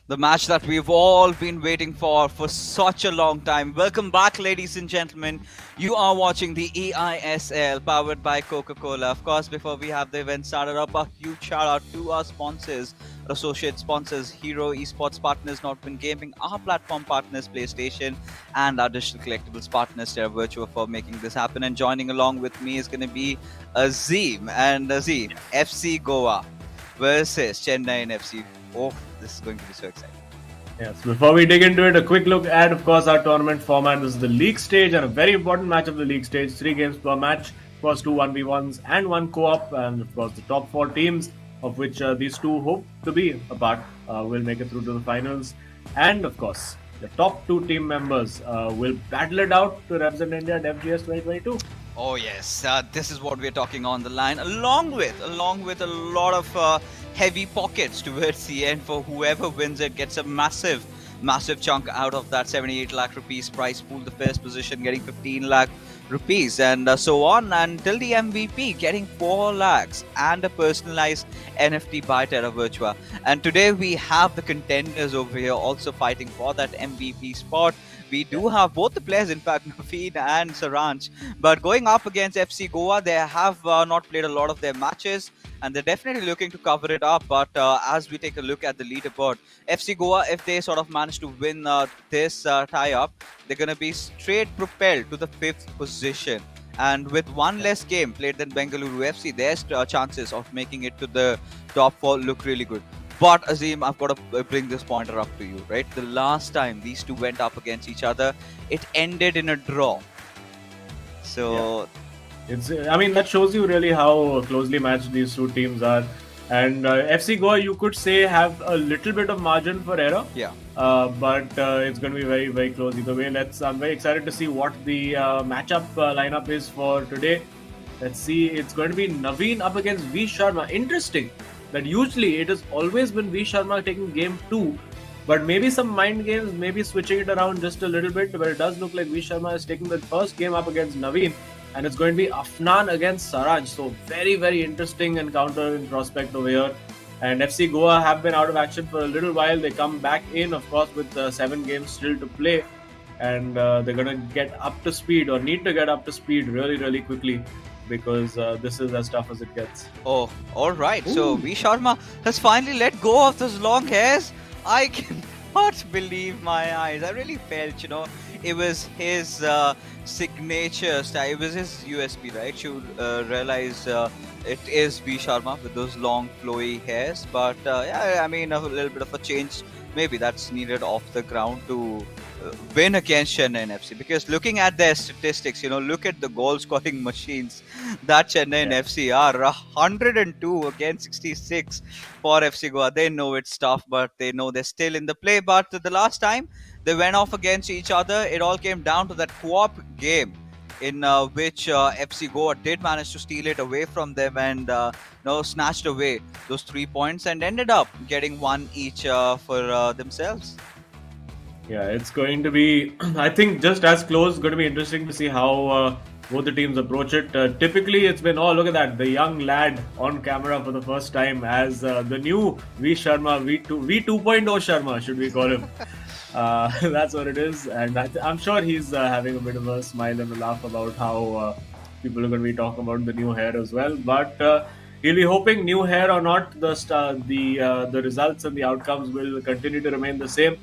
The match that we've all been waiting for such a long time. Welcome back, ladies and gentlemen. You are watching the eISL powered by Coca-Cola. Of course, before we have the event started up, a huge shout out to our sponsors, associate sponsors, Hero Esports partners, Notwin Gaming, our platform partners, PlayStation, and our digital collectibles partners, Terra Virtua, for making this happen. And joining along with me is going to be Azim. And Azim, FC Goa versus Chennaiyin FC. Oh, this is going to be so exciting. Yes, before we dig into it, a quick look at, of course, our tournament format. This is the league stage and a very important match of the league stage. 3 games per match, of course, 2 1v1s and 1 co-op. And, of course, the top 4 teams, of which these 2 hope to be a part, will make it through to the finals. And, of course, the top 2 team members will battle it out to represent India at FGS 2022. Oh yes, this is what we're talking on the line, along with a lot of heavy pockets towards the end for whoever wins it gets a massive chunk out of that 78 lakh rupees prize pool. The first position getting 15 lakh rupees and so on until the MVP getting 4 lakhs and a personalized NFT by Terra Virtua. And today we have the contenders over here also fighting for that MVP spot. We do have both the players, in fact, Naveen and Saranj. But going up against FC Goa, they have not played a lot of their matches and they're definitely looking to cover it up. But as we take a look at the leaderboard, FC Goa, if they sort of manage to win this tie-up, they're going to be straight propelled to the 5th position. And with one less game played than Bengaluru FC, their chances of making it to the top 4 look really good. But Azim, I've got to bring this pointer up to you, right? The last time these two went up against each other, it ended in a draw. So, that shows you really how closely matched these 2 teams are. And FC Goa, you could say, have a little bit of margin for error. Yeah. But it's going to be very, very close either way. I'm very excited to see what the matchup lineup is for today. Let's see. It's going to be Naveen up against V Sharma. Interesting that usually it has always been V Sharma taking game 2, but maybe some mind games, maybe switching it around just a little bit, but it does look like V Sharma is taking the first game up against Naveen, and it's going to be Afnan against Saranj. So very, very interesting encounter in prospect over here. And FC Goa have been out of action for a little while. They come back in, of course, with 7 games still to play, and they're going to get up to speed, or need to get up to speed really, really quickly, because this is as tough as it gets. Oh, all right. Ooh. So V Sharma has finally let go of those long hairs. I cannot believe my eyes. I really felt, it was his signature style. It was his USP, right? You realize it is V Sharma with those long flowy hairs. But a little bit of a change. Maybe that's needed off the ground to win against Chennaiyin FC, because looking at their statistics, look at the goal scoring machines that Chennaiyin FC are. 102 against 66 for FC Goa. They know it's tough, but they know they're still in the play. But the last time they went off against each other, it all came down to that co-op game in which FC Goa did manage to steal it away from them and snatched away those 3 points and ended up getting 1 each for themselves. Yeah, it's going to be, I think, just as close. It's going to be interesting to see how both the teams approach it. Typically, it's been, look at that, the young lad on camera for the first time as the new V Sharma, V2.0 Sharma, should we call him. That's what it is. And I'm sure he's having a bit of a smile and a laugh about how people are going to be talking about the new hair as well. But he'll be hoping, new hair or not, the results and the outcomes will continue to remain the same.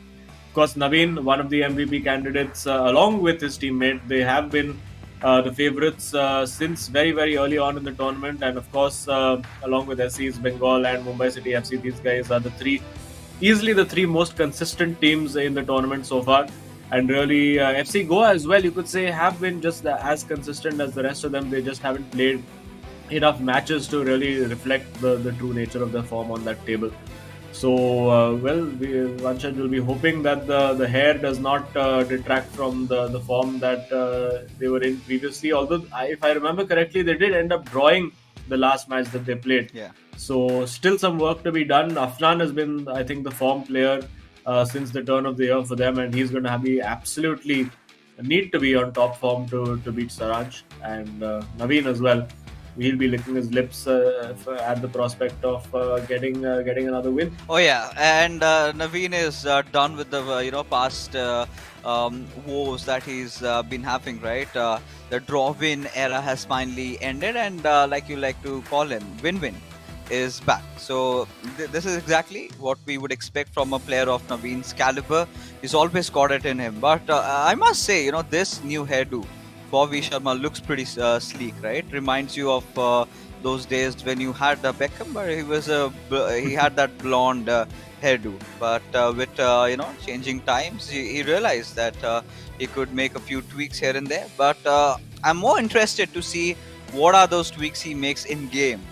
Of course, Naveen, one of the MVP candidates, along with his teammate, they have been the favourites since very, very early on in the tournament. And of course, along with SC's Bengal and Mumbai City FC, these guys are easily the 3 most consistent teams in the tournament so far. And really, FC Goa as well, you could say, have been just as consistent as the rest of them. They just haven't played enough matches to really reflect the true nature of their form on that table. So, Vanchad will be hoping that the hair does not detract from the form that they were in previously. Although, if I remember correctly, they did end up drawing the last match that they played. Yeah. So, still some work to be done. Afnan has been, I think, the form player since the turn of the year for them, and he's going to be absolutely need to be on top form to beat Saranj and Naveen as well. he'll be licking his lips at the prospect of getting another win. Oh yeah, and Naveen is done with the past woes that he's been having, right? The draw-win era has finally ended, and like you like to call him, win-win is back. So this is exactly what we would expect from a player of Naveen's caliber. He's always got it in him. But I must say, this new hairdo for V Sharma looks pretty sleek, right? Reminds you of those days when you had Beckham, but he had that blonde hairdo. But with changing times, he realized that he could make a few tweaks here and there. But I'm more interested to see what are those tweaks he makes in game,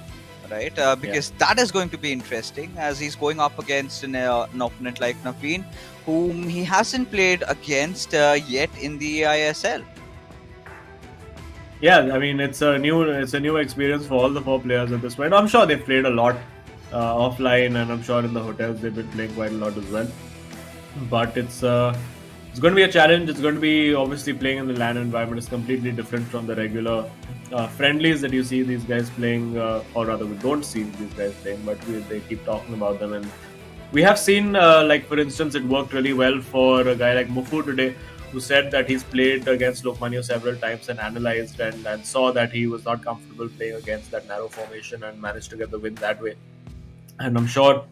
right? Because that is going to be interesting as he's going up against an opponent like Naveen, whom he hasn't played against yet in the eISL. Yeah, I mean it's a new experience for all the four players at this point. I'm sure they've played a lot offline, and I'm sure in the hotels they've been playing quite a lot as well. But it's going to be a challenge. It's going to be obviously playing in the LAN environment is completely different from the regular friendlies that you see these guys playing, or rather we don't see these guys playing, but they keep talking about them. And we have seen, like for instance, it worked really well for a guy like Mufu today, who said that he's played against Lokmanya several times and analyzed and saw that he was not comfortable playing against that narrow formation and managed to get the win that way. And I'm sure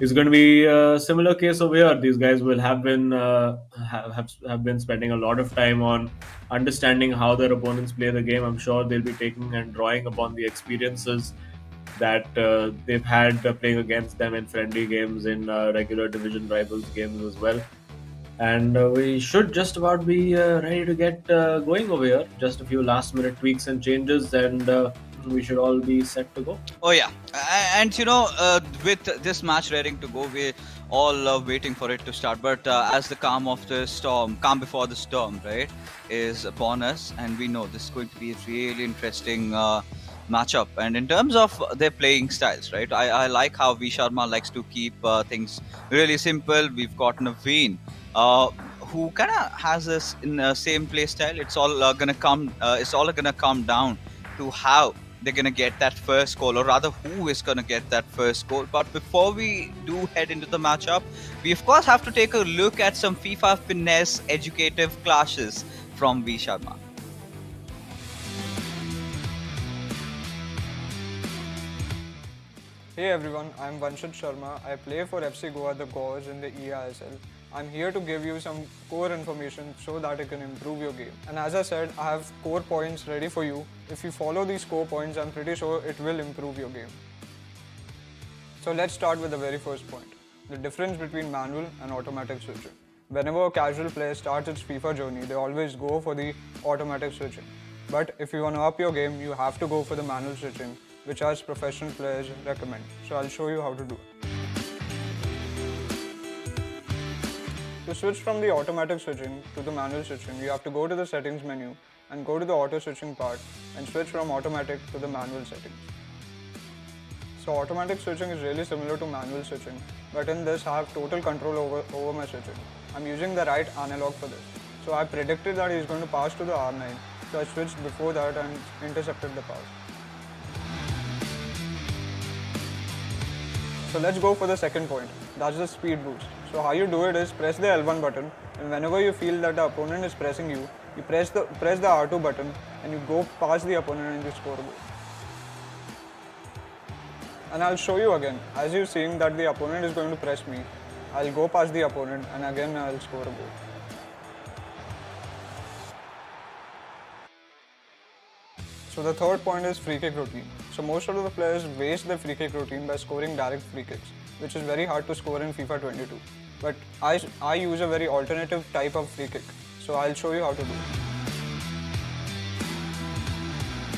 it's going to be a similar case over here. These guys will have been have been spending a lot of time on understanding how their opponents play the game. I'm sure they'll be taking and drawing upon the experiences that they've had playing against them in friendly games, in regular division rivals games as well. And we should just about be ready to get going over here. Just a few last minute tweaks and changes, and we should all be set to go. Oh yeah, and with this match ready to go, we're all waiting for it to start. But as the calm before the storm, right, is upon us, and we know this is going to be a really interesting matchup. And in terms of their playing styles, right, I like how V Sharma likes to keep things really simple. We've got Naveen, who kind of has this in the same play style. It's all gonna come down to how they're going to get that first goal, or rather who is going to get that first goal. But before we do head into the matchup, we of course have to take a look at some FIFA finesse educative clashes from V Sharma. Hey everyone, I'm Vanshit Sharma. I play for FC Goa the Gauze in the eISL. I'm here to give you some core information so that it can improve your game. And as I said, I have core points ready for you. If you follow these core points, I'm pretty sure it will improve your game. So let's start with the very first point, the difference between manual and automatic switching. Whenever a casual player starts its FIFA journey, they always go for the automatic switching. But if you want to up your game, you have to go for the manual switching, which us professional players recommend. So I'll show you how to do it. To switch from the automatic switching to the manual switching, you have to go to the settings menu and go to the auto switching part and switch from automatic to the manual settings. So automatic switching is really similar to manual switching, but in this I have total control over my switching. I'm using the right analog for this. So I predicted that he's going to pass to the R9, so I switched before that and intercepted the pass. So let's go for the second point, that's the speed boost. So how you do it is press the L1 button, and whenever you feel that the opponent is pressing you, you press the R2 button and you go past the opponent and you score a goal. And I'll show you again. As you're seeing that the opponent is going to press me, I'll go past the opponent and again I'll score a goal. So the third point is free kick routine. So most of the players waste their free kick routine by scoring direct free kicks, which is very hard to score in FIFA22. But I use a very alternative type of free kick. So I'll show you how to do it.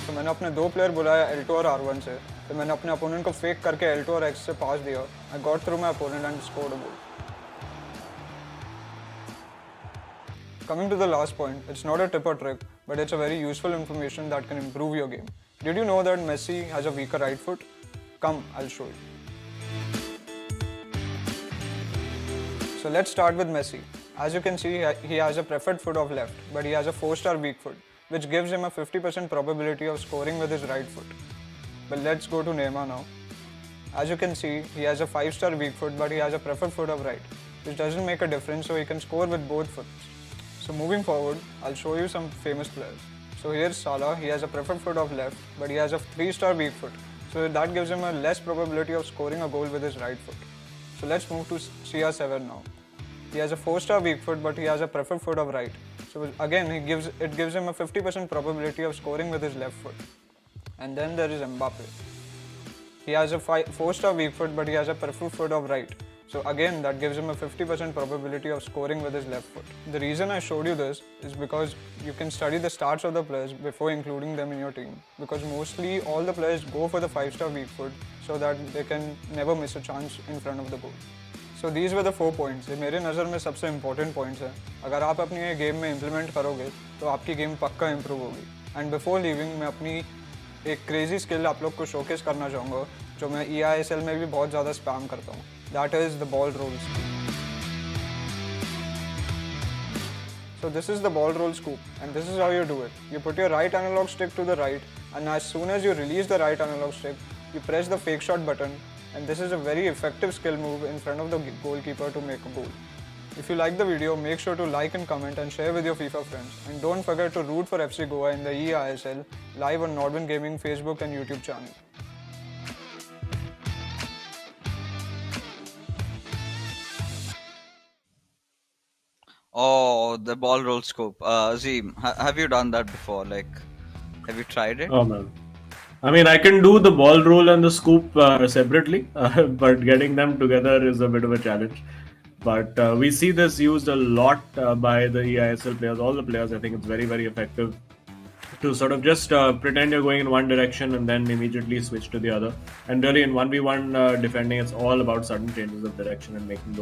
So मैंने अपने दो player बुलाया L2 और R1 से, फिर मैंने अपने opponent को फेक करके L2 और X से पास दिया. I got through my opponent and scored a goal. Coming to the last point, it's not a tip or trick, but it's a very useful information that can improve your game. Did you know that Messi has a weaker right foot? Come, I'll show you. So let's start with Messi. As you can see, he has a preferred foot of left, but he has a 4-star weak foot. which gives him a 50% probability of scoring with his right foot. But let's go to Neymar now. As you can see, he has a 5-star weak foot, but he has a preferred foot of right, which doesn't make a difference, so he can score with both foots. So moving forward, I'll show you some famous players. So here's Salah. He has a preferred foot of left, but he has a 3-star weak foot, so that gives him a less probability of scoring a goal with his right foot. So let's move to CR7 now. He has a 4-star weak foot, but he has a preferred foot of right. So again, it gives him a 50% probability of scoring with his left foot. And then there is Mbappe. He has a 4-star weak foot, but he has a preferred foot of right. So again, that gives him a 50% probability of scoring with his left foot. The reason I showed you this is because you can study the stats of the players before including them in your team. Because mostly all the players go for the 5-star weak foot so that they can never miss a chance in front of the goal. So these were the 4 points. ये मेरे नज़र में सबसे important points हैं. अगर आप अपनी ये गेम में implement करोगे तो आपकी गेम पक्का improve होगी. And before leaving मैं अपनी एक crazy skill आप लोग को showcase करना चाहूँगा जो मैं eISL में भी बहुत ज़्यादा spam करता हूँ. That is the ball roll scoop. So this is the ball roll scoop, and this is how you do it. You put your right analog stick to the right, and as soon as you release the right analog stick, you press the fake shot button, and this is a very effective skill move in front of the goalkeeper to make a goal. If you like the video, make sure to like and comment and share with your FIFA friends. And don't forget to root for FC Goa in the eISL live on Nordwin Gaming Facebook and YouTube channel. Oh, the ball roll scope. Azim, have you done that before? Like, have you tried it? Oh man. I mean, I can do the ball roll and the scoop separately, but getting them together is a bit of a challenge. But we see this used a lot by the eISL players, all the players. I think it's very, very effective to sort of just pretend you're going in one direction and then immediately switch to the other. And really in 1v1 defending, it's all about sudden changes of direction and making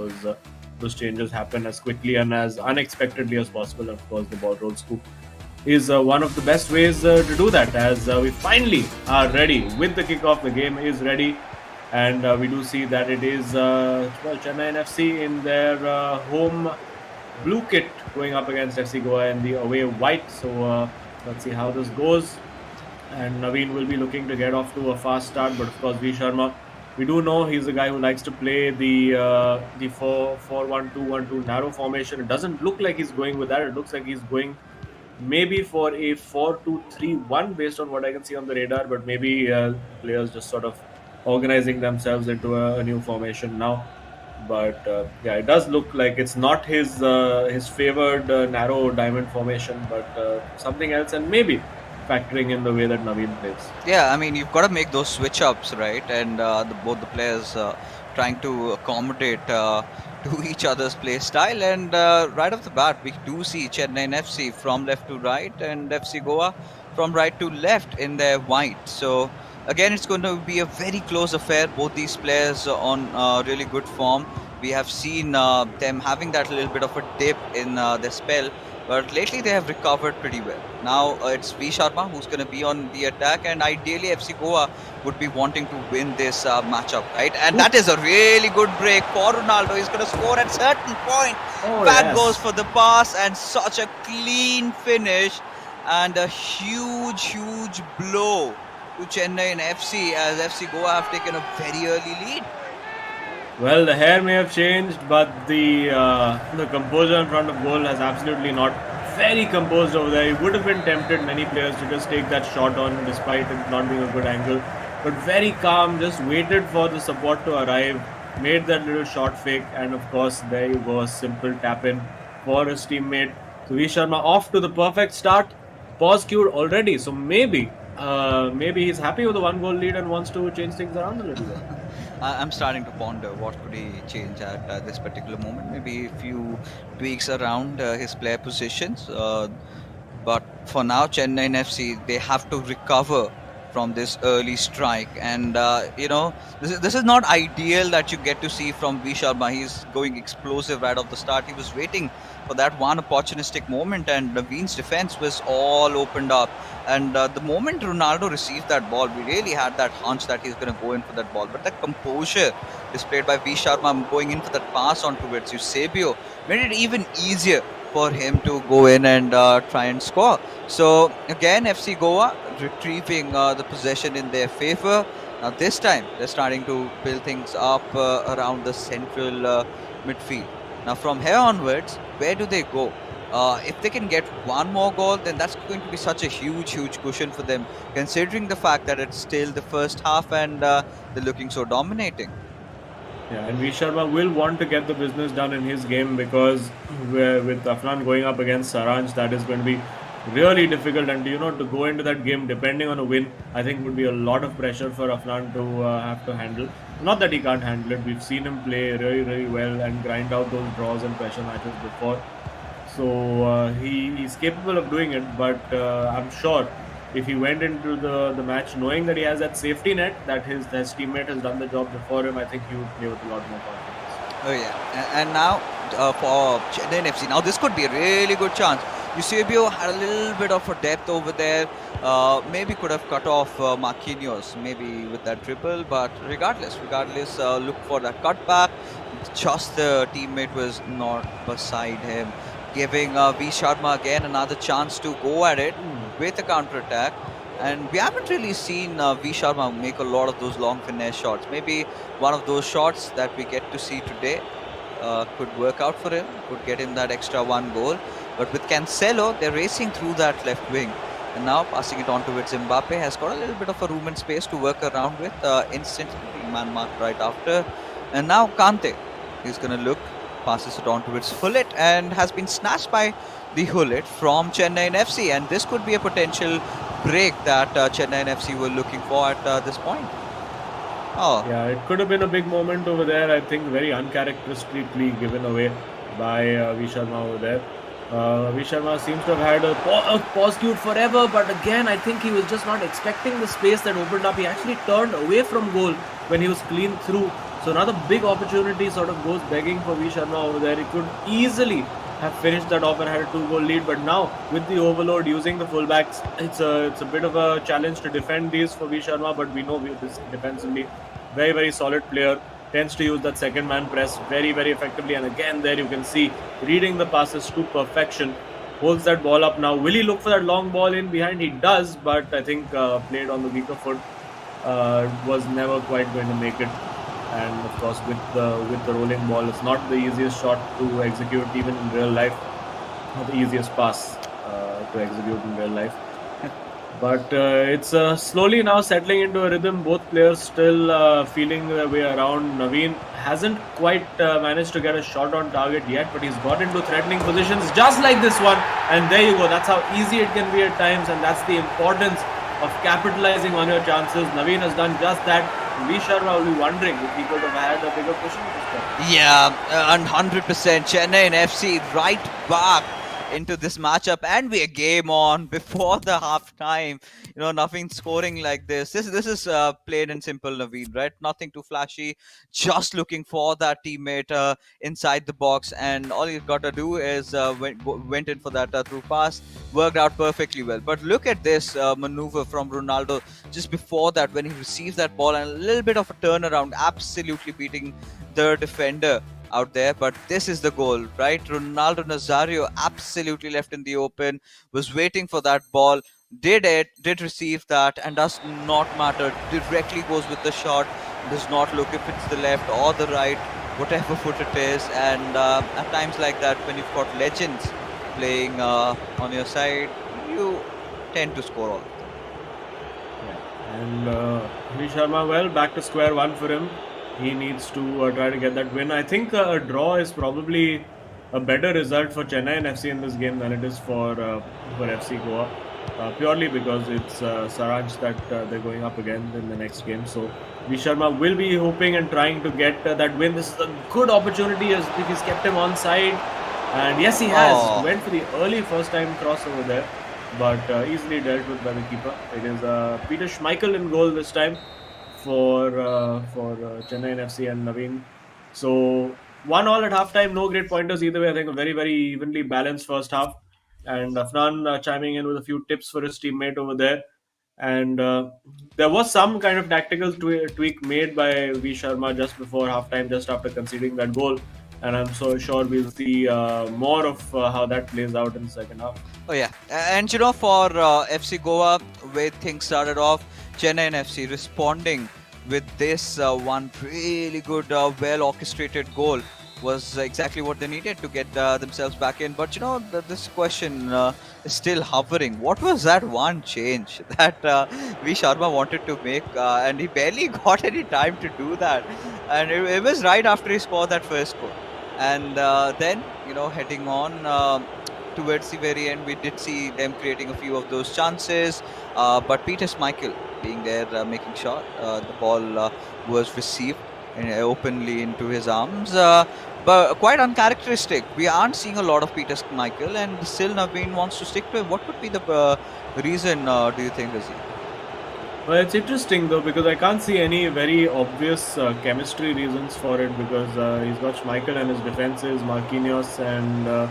those changes happen as quickly and as unexpectedly as possible. Of course, the ball roll scoop is one of the best ways to do that, as we finally are ready with the kickoff. The game is ready, and we do see that it is Chennaiyin FC in their home blue kit going up against FC Goa in the away white. So let's see how this goes. And Naveen will be looking to get off to a fast start, but of course V Sharma, we do know he's a guy who likes to play the 4-1-2-1-2 narrow formation. It doesn't look like he's going with that. It looks like he's going maybe for a 4-2-3-1 based on what I can see on the radar, but maybe players just sort of organizing themselves into a new formation now. But yeah, it does look like it's not his favored narrow diamond formation, but something else, and maybe factoring in the way that Naveen plays. Yeah, I mean, you've got to make those switch ups, right? And both the players trying to accommodate to each other's play style. And right off the bat, we do see Chennaiyin FC from left to right and FC Goa from right to left in their white. So again, it's going to be a very close affair. Both these players on really good form. We have seen them having that little bit of a dip in their spell, but lately they have recovered pretty well. Now it's V Sharma who's going to be on the attack, and ideally FC Goa would be wanting to win this matchup, right? And that is a really good break for Ronaldo. He's going to score at certain point. Back goes for the pass, and such a clean finish, and a huge blow to Chennaiyin FC as FC Goa have taken a very early lead. Well, the hair may have changed, but the composure in front of goal has absolutely not. Very composed over there. He would have been tempted, many players, to just take that shot on despite it not being a good angle. But very calm, just waited for the support to arrive, made that little shot fake, and of course there you go, a simple tap in for his teammate. So V Sharma off to the perfect start. Pause cued already, so maybe he's happy with the 1-goal lead and wants to change things around a little bit. I'm starting to ponder what could he change at this particular moment. Maybe a few tweaks around his player positions. But for now, Chennaiyin FC, they have to recover from this early strike. And, this is not ideal that you get to see from V Sharma. He's going explosive right off the start. He was waiting for that one opportunistic moment, and Naveen's defense was all opened up. And the moment Ronaldo received that ball, we really had that hunch that he's going to go in for that ball. But that composure displayed by V Sharma going in for that pass on towards Eusebio made it even easier for him to go in and try and score. So again, FC Goa retrieving the possession in their favor. Now this time they're starting to build things up around the central midfield. Now from here onwards, where do they go? If they can get one more goal, then that's going to be such a huge cushion for them, considering the fact that it's still the first half and they're looking so dominating. Yeah, and V Sharma will want to get the business done in his game because with Afnan going up against Saranj, that is going to be really difficult. And to go into that game depending on a win, I think would be a lot of pressure for Afnan to have to handle. Not that he can't handle it. We've seen him play really well and grind out those draws and pressure matches before. So he's capable of doing it, but I'm sure if he went into the match knowing that he has that safety net, that his teammate has done the job before him, I think he would play with a lot more confidence. Oh yeah, and now for Chennaiyin FC, now this could be a really good chance. Eusebio had a little bit of a depth over there. Maybe could have cut off Marquinhos, maybe with that dribble. But regardless, look for that cutback. Just the teammate was not beside him, giving V Sharma again another chance to go at it with a counter attack. And we haven't really seen V Sharma make a lot of those long finesse shots. Maybe one of those shots that we get to see today could work out for him, could get him that extra one goal. But with Cancelo, they're racing through that left wing. And now passing it on towards Mbappe has got a little bit of a room and space to work around with. Instantly man marked right after. And now Kante, he's going to look, passes it on towards Hullet and has been snatched by the Hullet from Chennaiyin FC. And this could be a potential break that Chennaiyin FC were looking for at this point. Oh. Yeah, it could have been a big moment over there. I think very uncharacteristically given away by V Sharma over there. V Sharma seems to have had a pursuit forever, but again, I think he was just not expecting the space that opened up. He actually turned away from goal when he was clean through. So another big opportunity sort of goes begging for V Sharma over there. He could easily have finished that off and had a 2-goal lead, but now with the overload using the fullbacks, it's a bit of a challenge to defend these for V Sharma. But we know this defensively very solid player. Tends to use that second man press very effectively, and again there you can see reading the passes to perfection. Holds that ball up now. Will he look for that long ball in behind? He does, but I think played on the weaker foot. Was never quite going to make it. And of course with the rolling ball, it's not the easiest shot to execute even in real life. Not the easiest pass to execute in real life. But it's slowly now settling into a rhythm. Both players still feeling their way around. Naveen hasn't quite managed to get a shot on target yet, but he's got into threatening positions just like this one. And there you go. That's how easy it can be at times, and that's the importance of capitalizing on your chances. Naveen has done just that. V Sharma will be wondering if he could have had a bigger cushion this time. Yeah, 100%. Chennaiyin FC right back into this matchup, and we are game on before the half time. Nothing scoring like this. This is plain and simple, Naveen, right? Nothing too flashy, just looking for that teammate inside the box, and all you've got to do is went in for that through pass, worked out perfectly well. But look at this maneuver from Ronaldo just before that, when he received that ball and a little bit of a turnaround, absolutely beating the defender out there. But this is the goal, right? Ronaldo Nazario absolutely left in the open, was waiting for that ball, did receive that, and does not matter, directly goes with the shot, does not look if it's the left or the right, whatever foot it is. And at times like that, when you've got legends playing on your side, you tend to score all of them. Yeah. And V Sharma, well, back to square one for him. He needs to try to get that win. I think a draw is probably a better result for Chennaiyin FC in this game than it is for FC Goa, purely because it's Saranj that they're going up again in the next game. So V Sharma will be hoping and trying to get that win. This is a good opportunity as he's kept him on side, and yes, he has. Went for the early first time cross over there, but easily dealt with by the keeper. It is Peter Schmeichel in goal this time for Chennaiyin FC and Naveen. So 1-1 at halftime, no great pointers either way. I think a very evenly balanced first half, and Afnan chiming in with a few tips for his teammate over there. And there was some kind of tactical tweak made by V Sharma just before halftime, just after conceding that goal. and I'm so sure we'll see more of how that plays out in the second half. Oh yeah, and for FC Goa, where things started off, Chennaiyin FC responding with this one really good, well orchestrated goal was exactly what they needed to get themselves back in. But this question is still hovering. What was that one change that V Sharma wanted to make, and he barely got any time to do that, and it was right after he scored that first goal, and then heading on. Towards the very end, we did see them creating a few of those chances, but Peter Schmeichel being there, making sure the ball was received openly into his arms. But quite uncharacteristic. We aren't seeing a lot of Peter Schmeichel, and still Naveen wants to stick to it. What could be the reason, do you think, Azim? Well, it's interesting though because I can't see any very obvious chemistry reasons for it because he's got Schmeichel and his defenses, Marquinhos and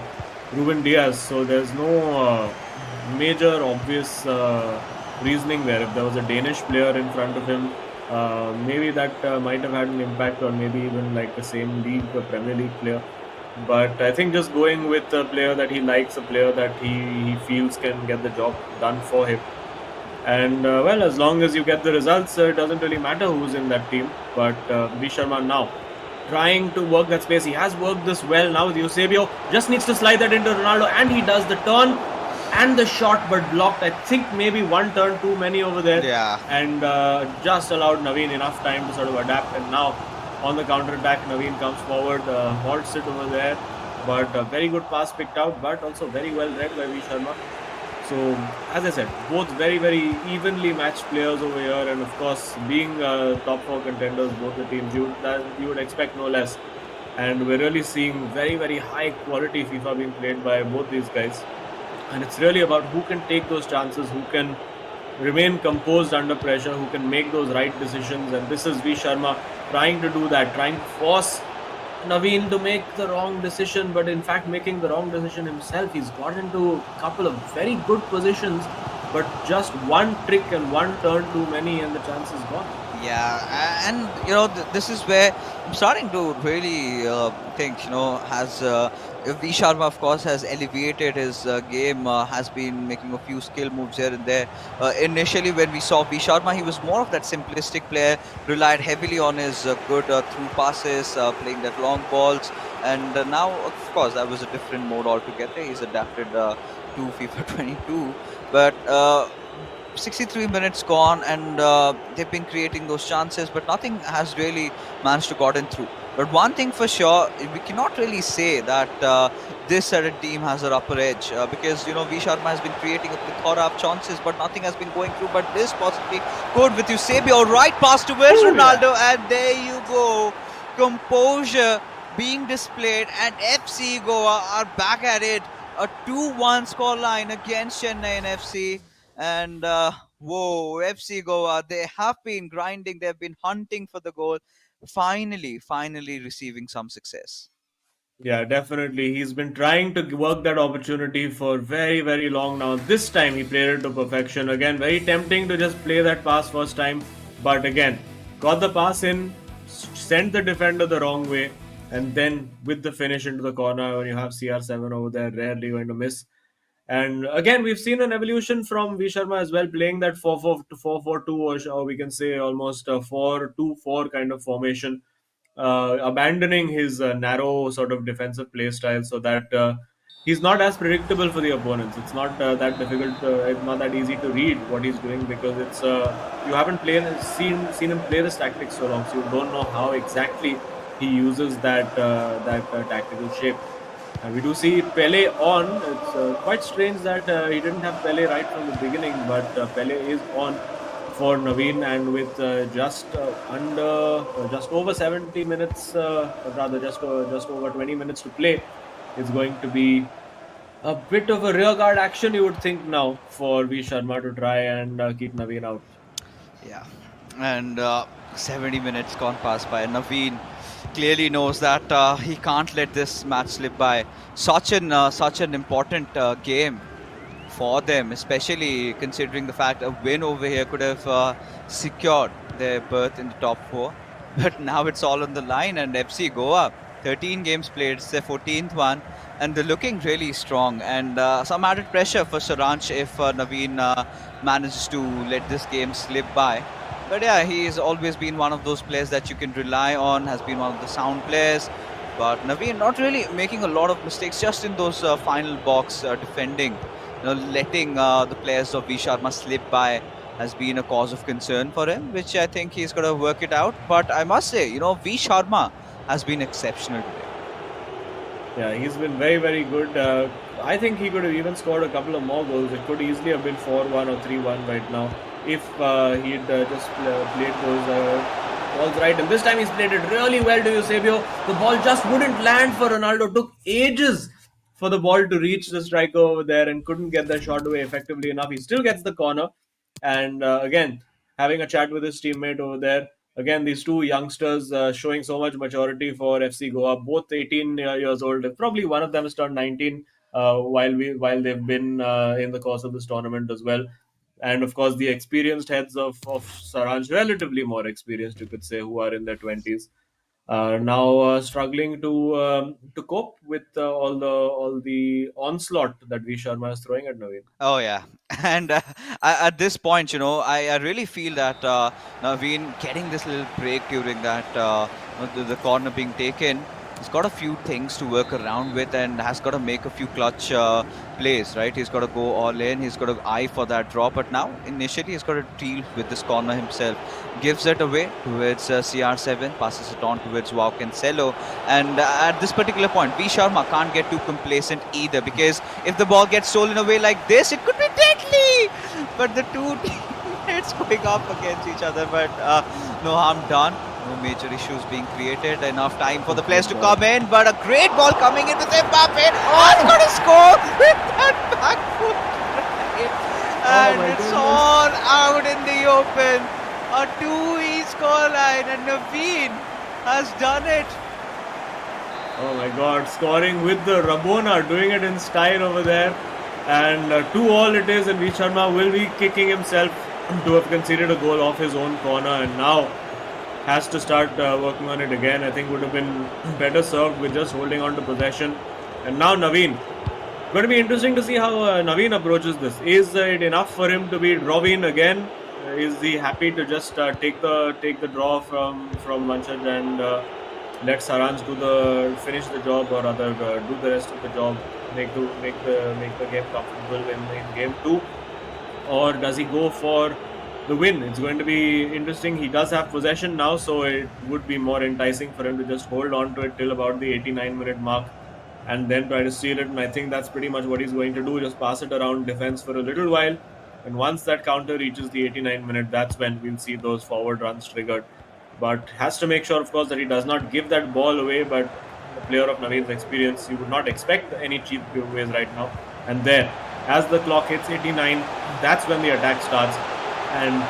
Ruben Diaz. So there's no major obvious reasoning there. If there was a Danish player in front of him, maybe that might have had an impact, or maybe even like the same league, the Premier League player. But I think just going with a player that he likes, a player that he feels can get the job done for him. And well, as long as you get the results, it doesn't really matter who's in that team. But V Sharma now trying to work that space. He has worked this well now with Eusebio. Just needs to slide that into Ronaldo, and he does the turn and the shot, but blocked. I think maybe one turn too many over there. Yeah. And just allowed Naveen enough time to sort of adapt. And now on the counter attack, Naveen comes forward, halts it over there. But a very good pass picked out, but also very well read by V Sharma. So, as I said, both very, very evenly matched players over here, and of course, being top four contenders, both the teams, you would expect no less. And we're really seeing very, very high quality FIFA being played by both these guys. And it's really about who can take those chances, who can remain composed under pressure, who can make those right decisions. And this is V Sharma trying to do that, trying to force Naveen to make the wrong decision, but in fact making the wrong decision himself. He's got into a couple of very good positions, but just one trick and one turn too many and the chance is gone. Yeah, and this is where I'm starting to really think, has V Sharma, of course, has elevated his game, has been making a few skill moves here and there. Initially, when we saw V Sharma, he was more of that simplistic player, relied heavily on his good through passes, playing that long balls. And now, of course, that was a different mode altogether. He's adapted to FIFA 22. But 63 minutes gone, and they've been creating those chances, but nothing has really managed to gotten through. But one thing for sure, we cannot really say that this certain team has an upper edge because V Sharma has been creating a plethora of chances, but nothing has been going through. But this possibly could with Eusebio, right pass towards Ronaldo, and there you go, composure being displayed, and FC Goa are back at it. A 2-1 scoreline against Chennaiyin FC. And whoa, FC Goa, they have been grinding, they've been hunting for the goal, finally receiving some success. Yeah, definitely. He's been trying to work that opportunity for very, very long now. This time he played it to perfection. Again, very tempting to just play that pass first time. But again, got the pass in, sent the defender the wrong way, and then with the finish into the corner, when you have CR7 over there, rarely going to miss. And again, we've seen an evolution from V Sharma as well, playing that 4-4-2, or we can say almost a 4-2-4 kind of formation, abandoning his narrow sort of defensive play style so that he's not as predictable for the opponents. It's not that difficult, it's not that easy to read what he's doing because it's you haven't seen him play this tactics so long, so you don't know how exactly he uses that tactical shape. We do see Pele on. It's quite strange that he didn't have Pele right from the beginning, but Pele is on for Naveen, and with just over 70 minutes, rather just over 20 minutes to play, it's going to be a bit of a rearguard action, you would think now, for V Sharma to try and keep Naveen out. Yeah, and 70 minutes gone past by. Naveen clearly knows that he can't let this match slip by. Such an important game for them, especially considering the fact a win over here could have secured their berth in the top four. But now it's all on the line, and FC Goa, 13 games played, it's their 14th one, and they're looking really strong. And some added pressure for Saranch if Naveen manages to let this game slip by. But yeah, he's always been one of those players that you can rely on, has been one of the sound players. But Naveen not really making a lot of mistakes, just in those final box defending. Letting the players of V Sharma slip by has been a cause of concern for him, which I think he's got to work it out. But I must say, V Sharma has been exceptional today. Yeah, he's been very, very good. I think he could have even scored a couple of more goals. It could easily have been 4-1 or 3-1 right now if he'd just played those balls right. And this time he's played it really well to Eusebio. The ball just wouldn't land for Ronaldo. Took ages for the ball to reach the striker over there and couldn't get the shot away effectively enough. He still gets the corner. And again, having a chat with his teammate over there. Again, these two youngsters showing so much maturity for FC Goa, both 18 years old. Probably one of them has turned 19 while they've been in the course of this tournament as well. And of course, the experienced heads of Saranj, relatively more experienced, you could say, who are in their 20s, now struggling to cope with all the onslaught that V Sharma is throwing at Naveen. Oh yeah, and at this point, I really feel that Naveen getting this little break during that the corner being taken, he's got a few things to work around with and has got to make a few clutch plays. Right, he's got to go all in. He's got to eye for that draw. But now, initially, he's got to deal with this corner himself. Gives it away towards CR7, passes it on towards Wow Cancelo, and at this particular point, V Sharma can't get too complacent either, because if the ball gets stolen away like this, it could be deadly. But the two teammates going up against each other, but no harm done. No major issues being created. Enough time for the players to come in, but a great ball coming into Mbappe. Oh, he's going to score with that back foot. And it's all out in the open. A 2-1 scoreline, and Naveen has done it. Oh my God, scoring with the Rabona, doing it in style over there. And 2-2 it is, and V Sharma will be kicking himself to have conceded a goal off his own corner, and now has to start working on it again. I think would have been better served with just holding on to possession. And now Naveen. Going to be interesting to see how Naveen approaches this. Is it enough for him to beat Robin again? Is he happy to just take the draw from Vanchaj and let Saranj finish the job, or rather do the rest of the job, make the game comfortable in game 2, or does he go for the win? It's going to be interesting. He does have possession now, so it would be more enticing for him to just hold on to it till about the 89-minute mark and then try to steal it. And I think that's pretty much what he's going to do, just pass it around defense for a little while. And once that counter reaches the 89th minute, that's when we'll see those forward runs triggered. But has to make sure, of course, that he does not give that ball away. But a player of Naveen's experience, you would not expect any cheap giveaways right now. And there, as the clock hits 89, that's when the attack starts. And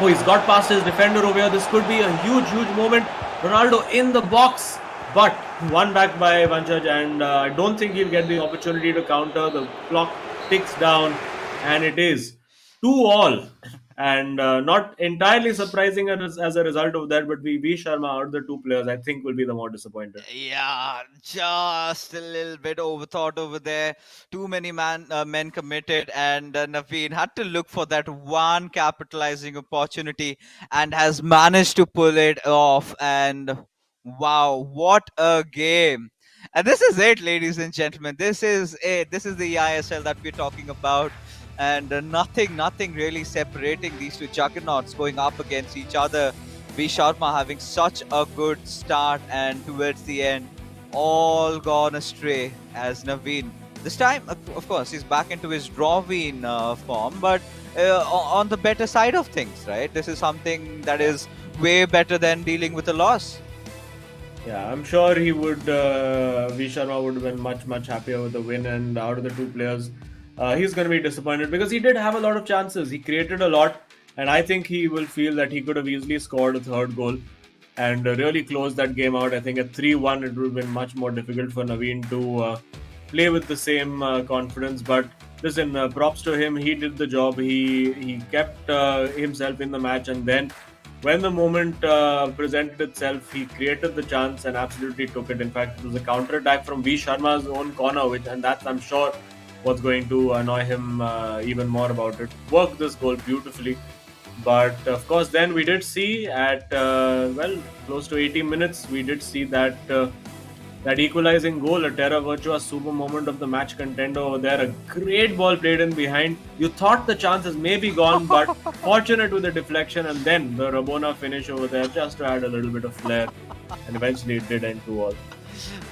he's got past his defender over here. This could be a huge, huge moment. Ronaldo in the box, but one back by Vanchaj, and I don't think he'll get the opportunity to counter. The clock ticks down, and it is 2-2. And not entirely surprising as a result of that, but V Sharma, out of the two players, I think will be the more disappointed. Yeah, just a little bit overthought over there. Too many men committed, and Naveen had to look for that one capitalizing opportunity and has managed to pull it off. And wow, what a game! And this is it, ladies and gentlemen. This is it. This is the eISL that we're talking about. And nothing really separating these two juggernauts going up against each other. V Sharma having such a good start, and towards the end, all gone astray as Naveen. This time, of course, he's back into his drawing form, but on the better side of things, right? This is something that is way better than dealing with a loss. Yeah, I'm sure he would. V Sharma would have been much happier with the win, and out of the two players, he's going to be disappointed because he did have a lot of chances. He created a lot, and I think he will feel that he could have easily scored a third goal and really closed that game out. I think at 3-1, it would have been much more difficult for Naveen to play with the same confidence. But listen, props to him. He did the job. He kept himself in the match, and then when the moment presented itself, he created the chance and absolutely took it. In fact, it was a counter attack from V Sharma's own corner, and that's, I'm sure, what's going to annoy him even more about it. Worked this goal beautifully. But of course, then we did see at close to 80 minutes, we did see that equalizing goal, a terra virtua super moment of the match contender over there. A great ball played in behind. You thought the chances may be gone, but fortunate with the deflection, and then the Rabona finish over there just to add a little bit of flair. And eventually it did end 2-all.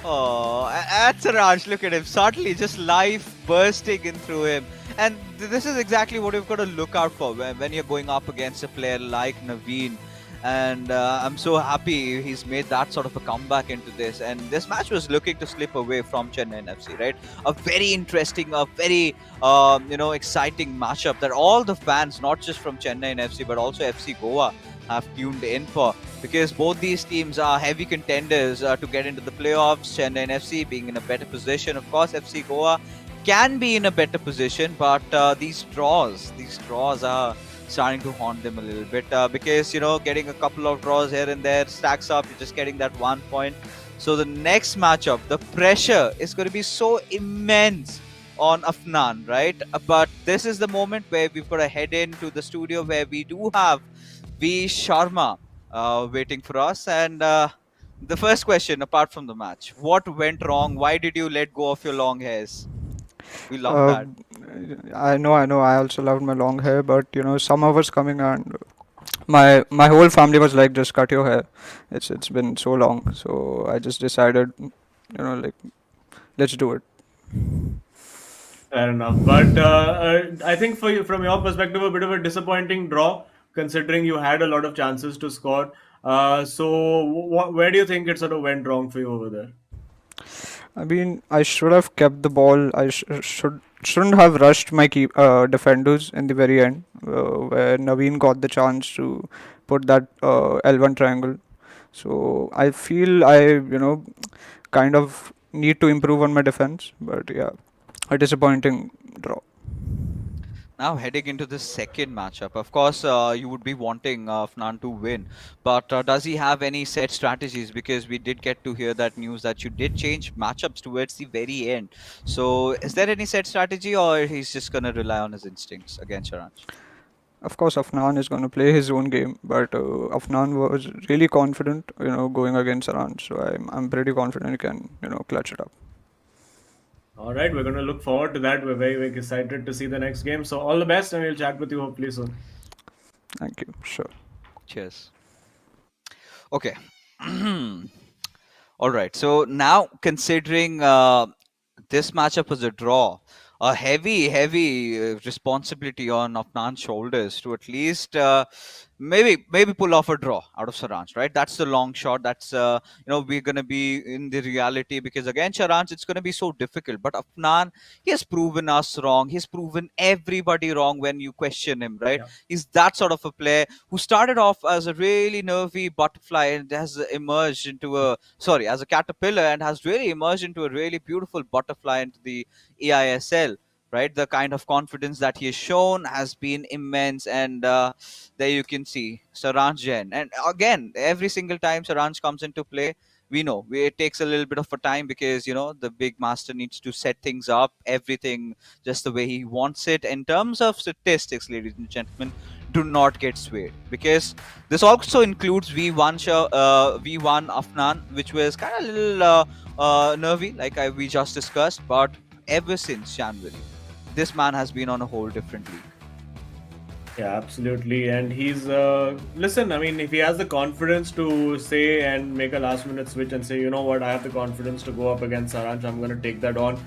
Oh, that's Raj. Look at him. Suddenly, just life bursting in through him. And this is exactly what you've got to look out for when you're going up against a player like Naveen. And I'm so happy he's made that sort of a comeback into this. And this match was looking to slip away from Chennaiyin FC, right? A very interesting, a very exciting matchup that all the fans, not just from Chennaiyin FC but also FC Goa, have tuned in for, because both these teams are heavy contenders to get into the playoffs. Chennaiyin FC being in a better position, of course. FC Goa can be in a better position, but these draws are starting to haunt them a little bit because getting a couple of draws here and there stacks up. You're just getting that 1 point. So the next matchup, the pressure is going to be so immense on Afnan, right? But this is the moment where we've got to head into the studio where we do have V Sharma waiting for us. And the first question, apart from the match, what went wrong? Why did you let go of your long hairs? We love Uh, that. I know. I also loved my long hair, but summer was coming and my whole family was like, just cut your hair. It's been so long, so I just decided, like, let's do it. Fair enough. But I think for you, from your perspective, a bit of a disappointing draw, considering you had a lot of chances to score. Where do you think it sort of went wrong for you over there? I mean, I should have kept the ball. Shouldn't have rushed my defenders in the very end, where Naveen got the chance to put that L1 triangle. So I feel kind of need to improve on my defense. But yeah, a disappointing draw. Now heading into the second matchup, of course, you would be wanting Fnan to win, but does he have any set strategies? Because we did get to hear that news that you did change matchups towards the very end. So is there any set strategy, or he's just gonna rely on his instincts against Sharanch? Of course, Afnan is going to play his own game, but Afnan was really confident, going against Saranj. So I'm pretty confident he can, clutch it up. All right, we're going to look forward to that. We're very, very excited to see the next game. So all the best, and we'll chat with you hopefully soon. Thank you. Sure. Cheers. Okay. All right. So now considering this matchup was a draw, a heavy responsibility on Afnan's shoulders to at least maybe pull off a draw out of Saranch, right? That's the long shot. That's we're gonna be in the reality, because against Saranch it's gonna be so difficult. But Afnan, he has proven us wrong. He's proven everybody wrong when you question him, right? Yeah. He's that sort of a player who started off as a really nervy butterfly and has emerged into as a caterpillar, and has really emerged into a really beautiful butterfly into the eISL, right? The kind of confidence that he has shown has been immense. And there you can see Saranj Jain. And again, every single time Saranj comes into play, we know it takes a little bit of a time, because the big master needs to set things up, everything just the way he wants it. In terms of statistics, ladies and gentlemen, do not get swayed, because this also includes V1 Afnan, which was kind of a little nervy, like we just discussed. But ever since January, this man has been on a whole different league. Yeah, absolutely. And he's, listen, I mean, if he has the confidence to say and make a last minute switch and say, you know what, I have the confidence to go up against Saranch, I'm going to take that on.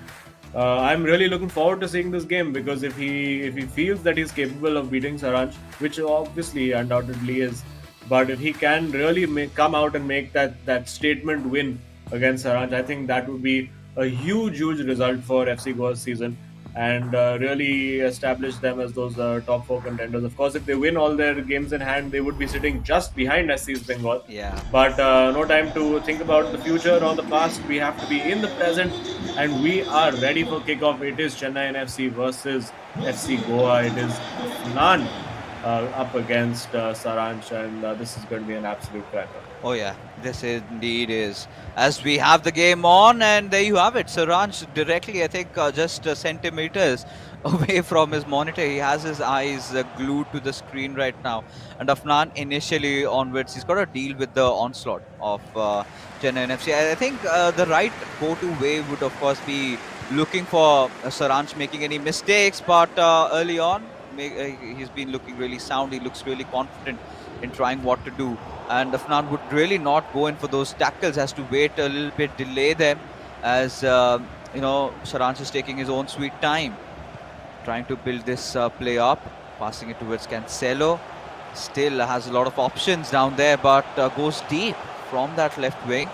I'm really looking forward to seeing this game, because if he feels that he's capable of beating Saranch, which obviously undoubtedly is, but if he can really come out and make that statement win against Saranch, I think that would be a huge result for FC Goa's season, and really establish them as those top 4 contenders. Of course, if they win all their games in hand, they would be sitting just behind SC Bengal. Yeah. But no time to think about the future or the past. We have to be in the present, and we are ready for kickoff. It is Chennaiyin FC versus FC Goa. It is Nan up against Saranch, and this is going to be an absolute cracker. Oh yeah, this indeed is. As we have the game on, and there you have it. Saranch directly, I think, just centimeters away from his monitor. He has his eyes glued to the screen right now. And Afnan, initially onwards, he's got to deal with the onslaught of Chennaiyin FC. I think the right go-to way would, of course, be looking for Saranch making any mistakes. But early on, he's been looking really sound. He looks really confident in trying what to do. And Afnan would really not go in for those tackles, has to wait a little bit, delay them, as Saranch is taking his own sweet time, trying to build this play up, passing it towards Cancelo. Still has a lot of options down there, but goes deep from that left wing.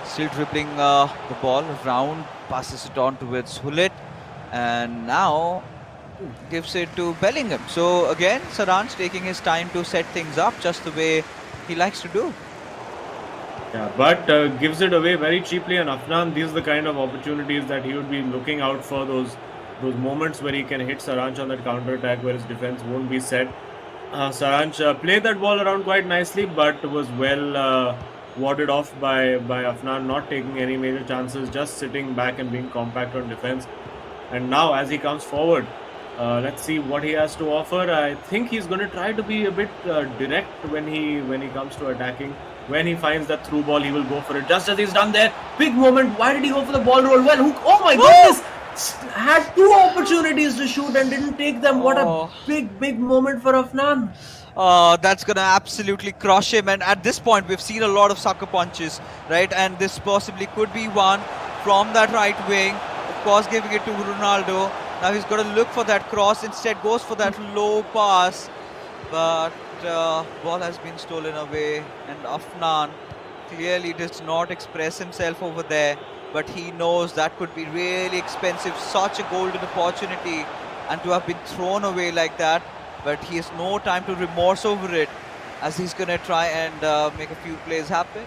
Still dribbling the ball around, passes it on towards Hullet, and now gives it to Bellingham. So again, Saranch taking his time to set things up just the way he likes to do. Yeah, but gives it away very cheaply. And Afnan, these are the kind of opportunities that he would be looking out for. Those moments where he can hit Saranch on that counter attack, where his defense won't be set. Saranch played that ball around quite nicely, but was well warded off by Afnan, not taking any major chances, just sitting back and being compact on defense. And now, as he comes forward, let's see what he has to offer. I think he's going to try to be a bit direct when he comes to attacking. When he finds that through ball, he will go for it, just as he's done there. Big moment. Why did he go for the ball roll? Well, oh my goodness! Had two opportunities to shoot and didn't take them. What a big moment for Afnan. That's going to absolutely crush him. And at this point, we've seen a lot of sucker punches, right? And this possibly could be one from that right wing. Of course, giving it to Ronaldo. Now he's got to look for that cross. Instead, goes for that low pass. But ball has been stolen away. And Afnan clearly does not express himself over there. But he knows that could be really expensive. Such a golden opportunity. And to have been thrown away like that. But he has no time to remorse over it, as he's going to try and make a few plays happen.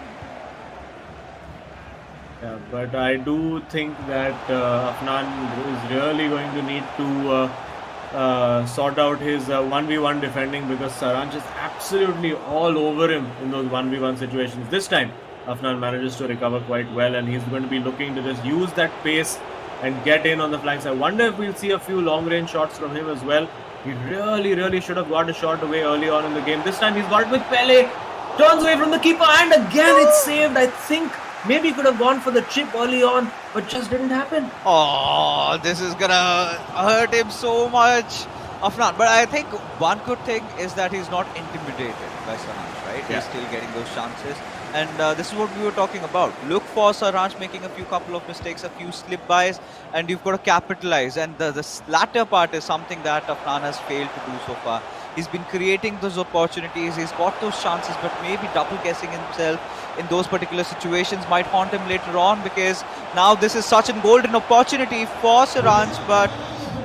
Yeah, but I do think that Afnan is really going to need to sort out his 1v1 defending, because Saranch is absolutely all over him in those 1v1 situations. This time, Afnan manages to recover quite well, and he's going to be looking to just use that pace and get in on the flanks. I wonder if we'll see a few long-range shots from him as well. He really should have got a shot away early on in the game. This time he's got it with Pele. Turns away from the keeper, and again it's saved. I think maybe he could have gone for the chip early on, but just didn't happen. Oh, this is gonna hurt him so much, Afnan. But I think one good thing is that he's not intimidated by Saranch, right? Yeah. He's still getting those chances. And this is what we were talking about. Look for Saranch making a couple of mistakes, a few slip-bys, and you've got to capitalize. And the latter part is something that Afnan has failed to do so far. He's been creating those opportunities, he's got those chances, but maybe double-guessing himself in those particular situations might haunt him later on, because now this is such a golden opportunity for Saranch, but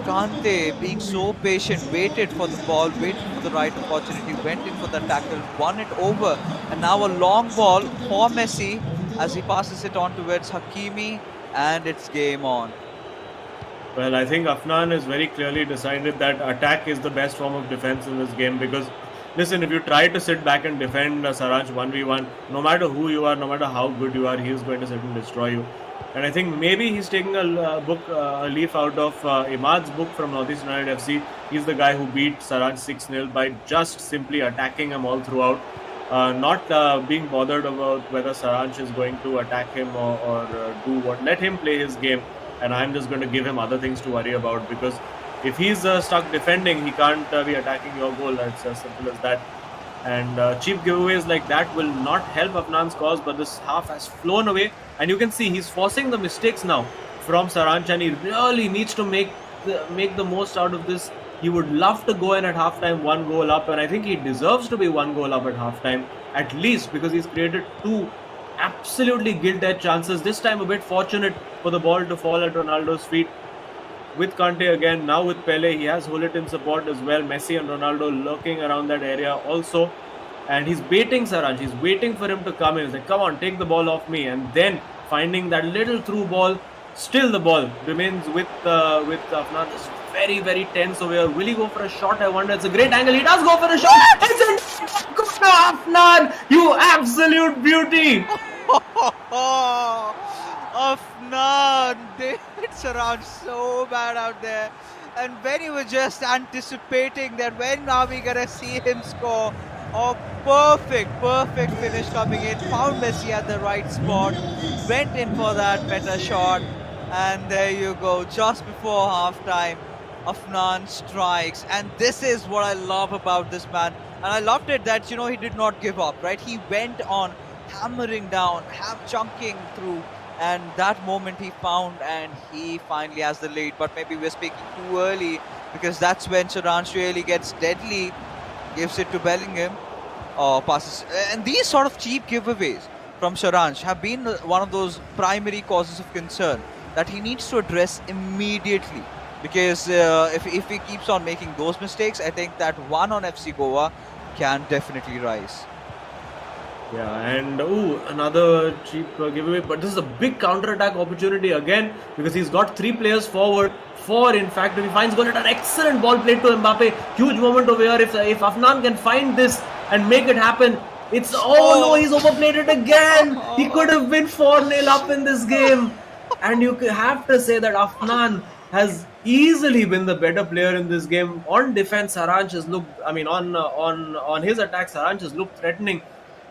Kante, being so patient, waited for the ball, waited for the right opportunity, went in for the tackle, won it over, and now a long ball for Messi as he passes it on towards Hakimi, and it's game on. Well, I think Afnan has very clearly decided that attack is the best form of defense in this game, because listen, if you try to sit back and defend Saranch 1v1, no matter who you are, no matter how good you are, he is going to sit and destroy you. And I think maybe he's taking a leaf out of Imad's book from Northeast United FC. He's the guy who beat Saranch 6-0 by just simply attacking him all throughout. Not being bothered about whether Saranch is going to attack him or do what. Let him play his game, and I'm just going to give him other things to worry about, because if he's stuck defending, he can't be attacking your goal. That's as simple as that. And cheap giveaways like that will not help Afnan's cause, but this half has flown away, and you can see he's forcing the mistakes now from Saranch, and he really needs to make the most out of this. He would love to go in at halftime 1 goal up, and I think he deserves to be 1 goal up at halftime, at least, because he's created 2 absolutely gilt-edged chances. This time a bit fortunate for the ball to fall at Ronaldo's feet. With Kante again, now with Pele, he has Hullet in support as well. Messi and Ronaldo lurking around that area also. And he's baiting Saranch. He's waiting for him to come in. He's like, come on, take the ball off me. And then finding that little through ball. Still the ball remains with Afnan. Just very, very tense over here. Will he go for a shot? I wonder. It's a great angle. He does go for a shot. It's a good Afnan. You absolute beauty. Afnan, David's around so bad out there. And when he was just anticipating that when are we gonna see him score? Oh, perfect finish coming in. Found Messi at the right spot. Went in for that meta shot. And there you go. Just before half-time, Afnan strikes. And this is what I love about this man. And I loved it that, you know, he did not give up, right? He went on hammering down, chunking through. And that moment he found, and he finally has the lead. But maybe we're speaking too early, because that's when Saransh really gets deadly. Gives it to Bellingham. Passes. And these sort of cheap giveaways from Saransh have been one of those primary causes of concern that he needs to address immediately. Because if he keeps on making those mistakes, I think that one on FC Goa can definitely rise. Yeah, and another cheap giveaway, but this is a big counter-attack opportunity again, because he's got 3 players forward. 4 in fact, if he finds goal, an excellent ball played to Mbappe. Huge moment over here. If Afnan can find this and make it happen, it's no, he's overplayed it again. He could have been 4-0 up in this game. And you have to say that Afnan has easily been the better player in this game. On defense, Saranch has looked, on his attack, Saranch has looked threatening.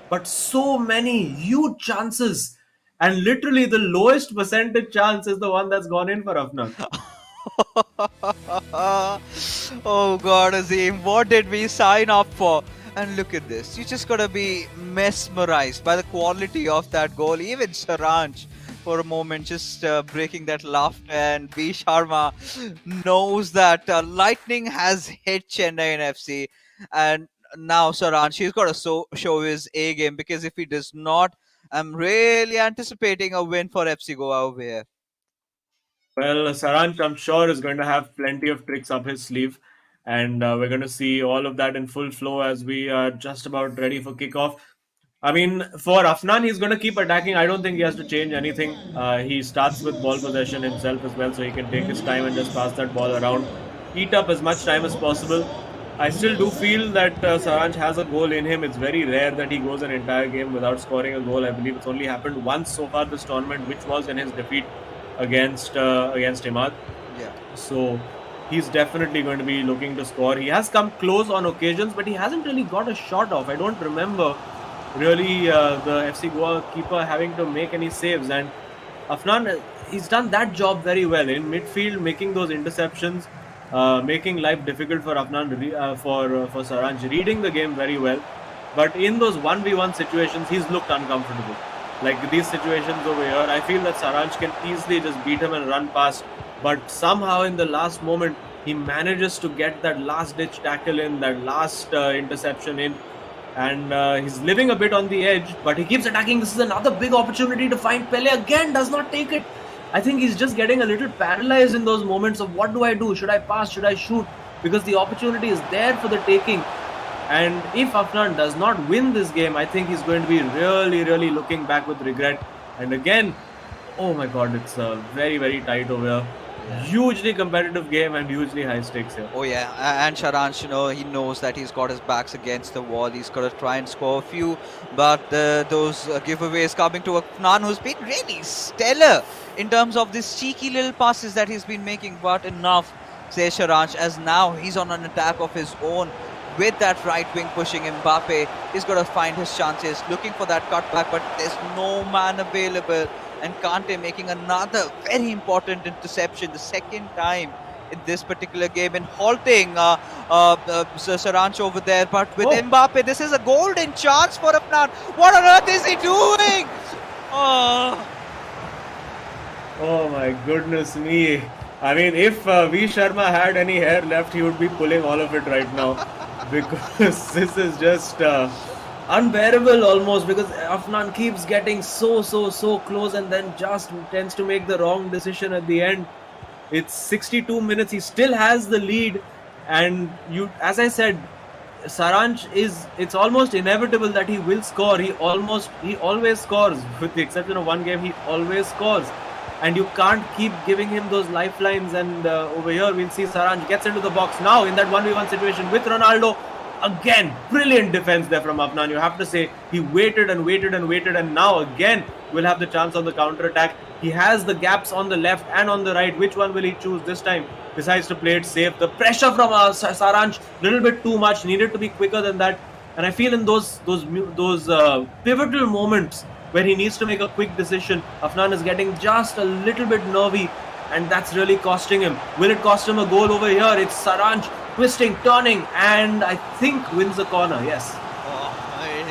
But so many huge chances, and literally the lowest percentage chance is the one that's gone in for Afnan. Oh God, Azim, what did we sign up for? And look at this. You just gotta be mesmerized by the quality of that goal. Even Saranch, for a moment, just breaking that laughter, and B. Sharma knows that lightning has hit Chennaiyin FC, and now Saranch, he's got to show his A game, because if he does not, I'm really anticipating a win for FC Goa over here. Well, Saranch, I'm sure, is going to have plenty of tricks up his sleeve, and we're going to see all of that in full flow as we are just about ready for kickoff. I mean, for Afnan, he's going to keep attacking. I don't think he has to change anything. He starts with ball possession himself as well, so he can take his time and just pass that ball around, eat up as much time as possible. I still do feel that Saranch has a goal in him. It's very rare that he goes an entire game without scoring a goal. I believe it's only happened once so far this tournament, which was in his defeat against Imad. Yeah. So he's definitely going to be looking to score. He has come close on occasions, but he hasn't really got a shot off. I don't remember really the FC Goa keeper having to make any saves. And Afnan, he's done that job very well in midfield, making those interceptions. Making life difficult for Afnan, for Saranch, reading the game very well. But in those 1v1 situations, he's looked uncomfortable. Like these situations over here, I feel that Saranch can easily just beat him and run past. But somehow in the last moment, he manages to get that last-ditch tackle in, that last interception in. And he's living a bit on the edge, but he keeps attacking. This is another big opportunity to find Pele. Again, does not take it. I think he's just getting a little paralyzed in those moments of what do I do? Should I pass? Should I shoot? Because the opportunity is there for the taking. And if Afnan does not win this game, I think he's going to be really, really looking back with regret. And again, oh my God, it's very, very tight over here. Hugely competitive game and hugely high stakes here. Oh yeah, and Saranch, you know, he knows that he's got his backs against the wall. He's got to try and score a few, but those giveaways coming to Afnan, who's been really stellar in terms of these cheeky little passes that he's been making, but enough, says Saranch, as now he's on an attack of his own with that right wing pushing Mbappe. He's got to find his chances, looking for that cutback, but there's no man available. And Kante making another very important interception, the second time in this particular game, and halting Saranch over there. But with Mbappe, this is a golden chance for Afnan. What on earth is he doing? Oh my goodness me. I mean, if V. Sharma had any hair left, he would be pulling all of it right now. Because this is just unbearable almost, because Afnan keeps getting so close and then just tends to make the wrong decision at the end. It's 62 minutes, he still has the lead, and as I said, Saranch it's almost inevitable that he will score. He always scores, with the exception of one game, he always scores. and you can't keep giving him those lifelines. And over here, we'll see Saranj gets into the box now in that 1v1 situation with Ronaldo. Again, brilliant defense there from Afnan. You have to say he waited and waited and waited, and now again will have the chance on the counter attack. He has the gaps on the left and on the right. Which one will he choose this time? Decides to play it safe. The pressure from Saranj, little bit too much. Needed to be quicker than that. And I feel in those pivotal moments where he needs to make a quick decision, Afnan is getting just a little bit nervy, and that's really costing him. Will it cost him a goal over here? It's Saranj twisting, turning, and I think wins the corner. Yes.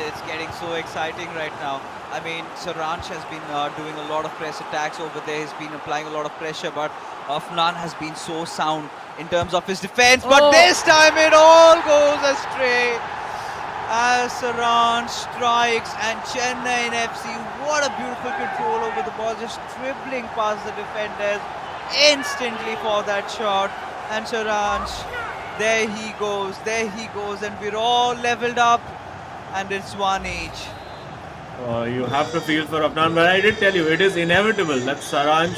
It's getting so exciting right now. I mean, Saranj has been doing a lot of press attacks over there. He's been applying a lot of pressure, but Afnan has been so sound in terms of his defense. But this time it all goes astray as Saranj strikes, and Chennaiyin FC, what a beautiful control over the ball, just dribbling past the defenders instantly for that shot. And Saranj, there he goes, and we're all leveled up, and it's one each. You have to feel for Afnan, but I did tell you, it is inevitable that Saranj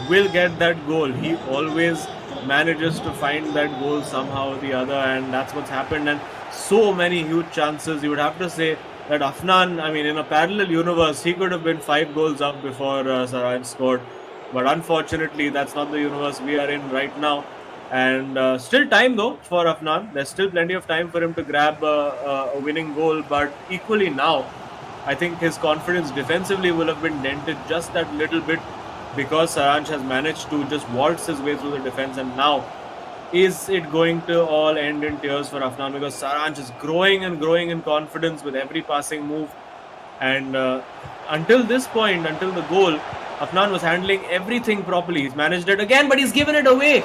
will get that goal. He always manages to find that goal somehow or the other, and that's what's happened. And so many huge chances. You would have to say that Afnan, I mean, in a parallel universe, he could have been 5 goals up before Saranj scored. But unfortunately, that's not the universe we are in right now. And still time though for Afnan. There's still plenty of time for him to grab a winning goal. But equally now, I think his confidence defensively will have been dented just that little bit, because Saranj has managed to just waltz his way through the defense. And now, is it going to all end in tears for Afnan? Because Saranj is growing and growing in confidence with every passing move. And until this point, until the goal, Afnan was handling everything properly. He's managed it again, but he's given it away.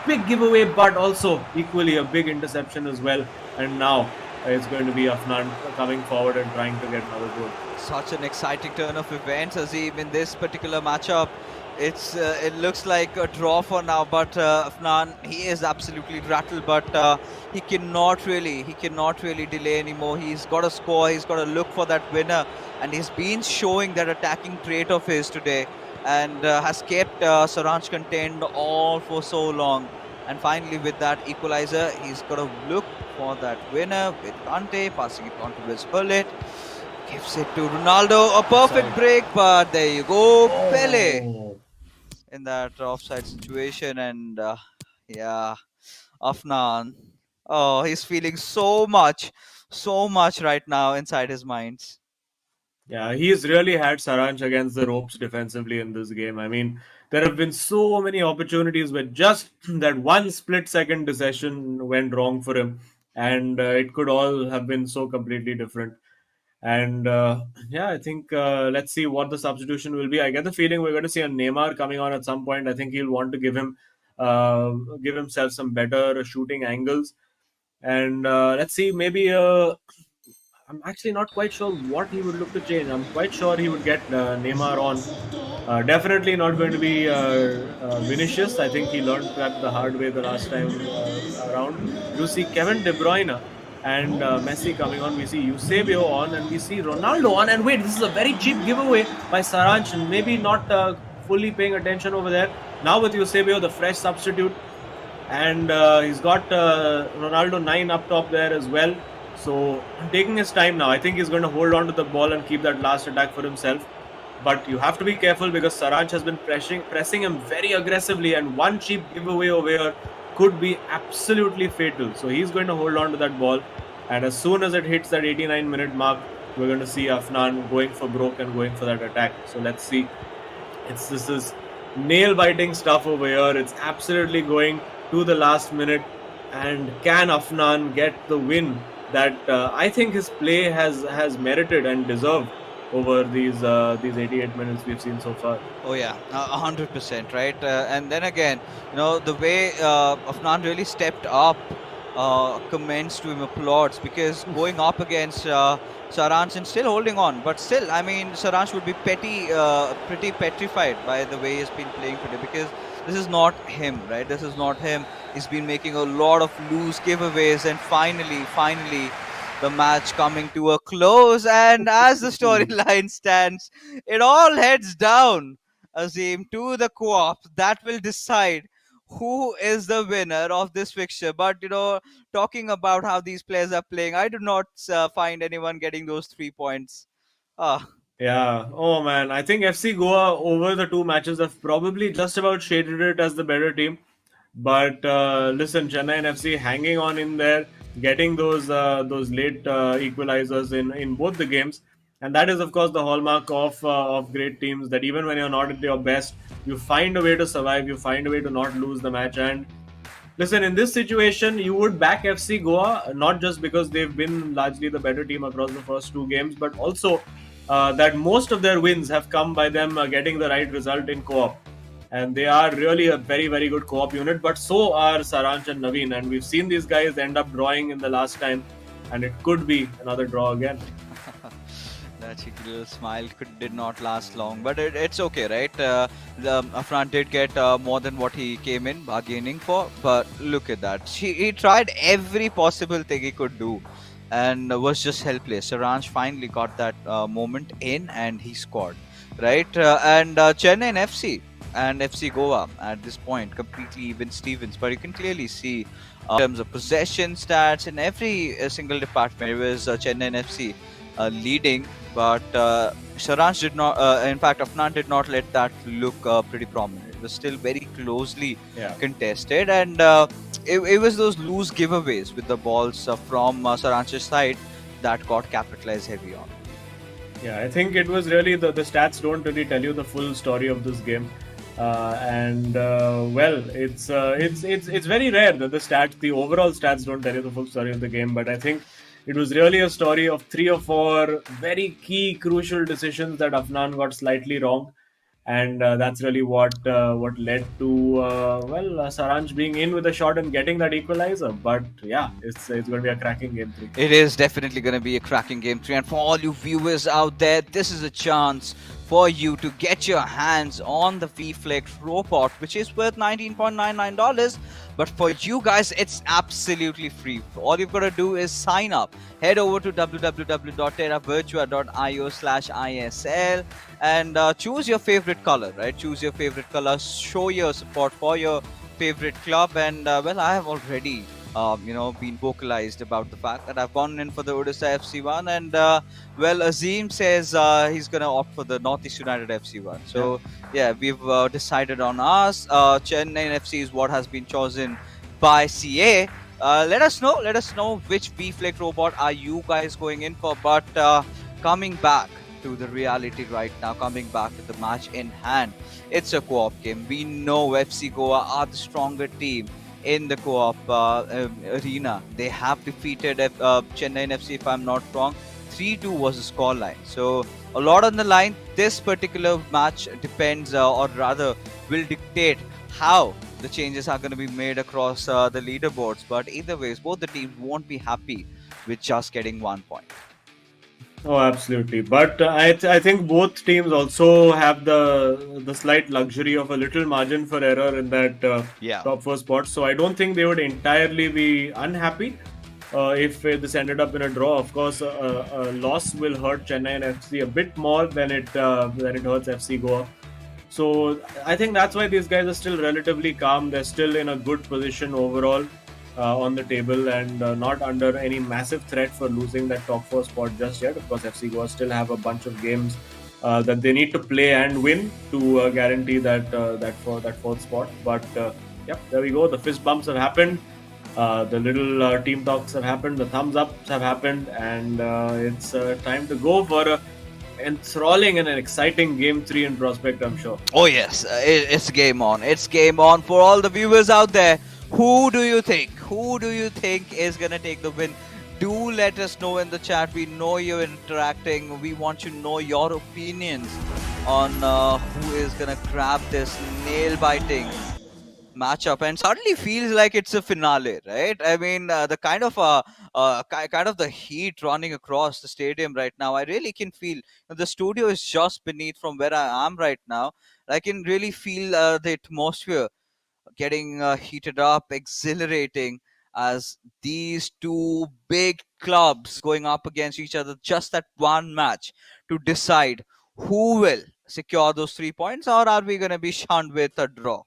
Big giveaway, but also equally a big interception as well. And now it's going to be Afnan coming forward and trying to get another goal. Such an exciting turn of events, Azim, in this particular matchup. It looks like a draw for now, but Afnan, he is absolutely rattled, but he cannot really delay anymore. He's got to score, he's got to look for that winner, and he's been showing that attacking trait of his today, and has kept Saranj contained all for so long. And finally, with that equalizer, he's got to look for that winner with Kante, passing it on to his bullet. Gives it to Ronaldo, a perfect break, but there you go, Pele in that offside situation. And yeah, Afnan, oh, he's feeling so much right now inside his mind. Yeah, he's really had Saranj against the ropes defensively in this game. I mean, there have been so many opportunities where just that one split-second decision went wrong for him, and it could all have been so completely different. And yeah, I think let's see what the substitution will be. I get the feeling we're going to see a Neymar coming on at some point. I think he'll want to give himself some better shooting angles. And let's see, maybe I'm actually not quite sure what he would look to change. I'm quite sure he would get Neymar on. Definitely not going to be Vinicius. I think he learned that the hard way the last time around. You see Kevin De Bruyne and Messi coming on. We see Eusebio on, and we see Ronaldo on. And wait, this is a very cheap giveaway by Saranj, and maybe not fully paying attention over there. Now with Eusebio, the fresh substitute, and he's got Ronaldo 9 up top there as well. So taking his time now. I think he's going to hold on to the ball and keep that last attack for himself. But you have to be careful because Saranj has been pressing him very aggressively, and one cheap giveaway over here could be absolutely fatal. So he's going to hold on to that ball, and as soon as it hits that 89-minute mark, we're going to see Afnan going for broke and going for that attack. So let's see. This is nail-biting stuff over here. It's absolutely going to the last minute, and can Afnan get the win that I think his play has merited and deserved over these 88 minutes we've seen so far. Oh yeah, 100%, right? And then again, the way Afnan really stepped up, commends to him, applauds, because going up against Saranj and still holding on, but still, I mean, Saranj would be pretty petrified by the way he's been playing today, because this is not him, right? This is not him. He's been making a lot of loose giveaways, and finally, the match coming to a close. And as the storyline stands, it all heads down Azim, to the co-op that will decide who is the winner of this fixture. But talking about how these players are playing, I do not find anyone getting those 3 points. Ah, Yeah. Oh man, I think FC Goa over the two matches have probably just about shaded it as the better team. But listen, Chennaiyin FC hanging on in there, getting those late equalizers in both the games, and that is of course the hallmark of great teams. That even when you're not at your best, you find a way to survive. You find a way to not lose the match. And listen, in this situation, you would back FC Goa not just because they've been largely the better team across the first two games, but also that most of their wins have come by them getting the right result in co-op. And they are really a very, very good co-op unit, but so are Saranch and Naveen. And we've seen these guys end up drawing in the last time, and it could be another draw again. that cheeky little smile did not last long, but it's okay, right? The Afran did get more than what he came in bargaining for, but look at that. He tried every possible thing he could do and was just helpless. Saranj finally got that moment in and he scored, right? And Chennai FC and FC Goa at this point completely even Stevens, but you can clearly see in terms of possession stats in every single department, it was Chennai FC leading, but Saranj did not. In fact, Afnan did not let that look pretty prominent. It was still very closely contested, and it was those loose giveaways with the balls from Saranj's side that got capitalized heavy on. Yeah, I think it was really the stats don't really tell you the full story of this game. Well, it's very rare that the overall stats don't tell you the full story of the game. But I think it was really a story of 3 or 4 very key, crucial decisions that Afnan got slightly wrong, and that's really what led to Saranj being in with a shot and getting that equalizer. But yeah, it's going to be a cracking game 3. It is definitely going to be a cracking game 3, and for all you viewers out there, this is a chance for you to get your hands on the VFlex robot, which is worth $19.99. But for you guys, it's absolutely free. All you've got to do is sign up. Head over to www.terravirtua.io/ISL and choose your favorite color, right? Choose your favorite color. Show your support for your favorite club. And I have already been vocalized about the fact that I've gone in for the Odisha FC one, and Azim says he's gonna opt for the Northeast United FC one. So yeah, we've decided on us. Chennai FC is what has been chosen by CA. Let us know which VFlex robot are you guys going in for. But coming back to the reality right now, coming back to the match in hand, it's a co-op game. We know FC Goa are the stronger team in the co-op arena. They have defeated Chennai FC, if I'm not wrong. 3-2 was the scoreline. So a lot on the line. This particular match depends, or rather will dictate how the changes are going to be made across the leaderboards. But either ways, both the teams won't be happy with just getting 1 point. Oh, absolutely. But I think both teams also have the slight luxury of a little margin for error in that top 4 spot. So I don't think they would entirely be unhappy if this ended up in a draw. Of course, a loss will hurt Chennai FC a bit more than it hurts FC Goa. So I think that's why these guys are still relatively calm. They're still in a good position overall on the table, and not under any massive threat for losing that top 4 spot just yet. Of course, FC Goa still have a bunch of games that they need to play and win to guarantee that fourth spot. But there we go. The fist bumps have happened. The little team talks have happened. The thumbs ups have happened, and it's time to go for a enthralling and an exciting game 3 in prospect, I'm sure. Oh yes, it's game on. It's game on for all the viewers out there. Who do you think is gonna take the win? Do let us know in the chat. We know you're interacting. We want to know your opinions on who is gonna grab this nail-biting matchup, and suddenly feels like it's a finale, right? I mean, the kind of the heat running across the stadium right now. I really can feel the studio is just beneath from where I am right now. I can really feel the atmosphere getting heated up, exhilarating, as these two big clubs going up against each other, just that one match to decide who will secure those 3 points, or are we going to be shunned with a draw?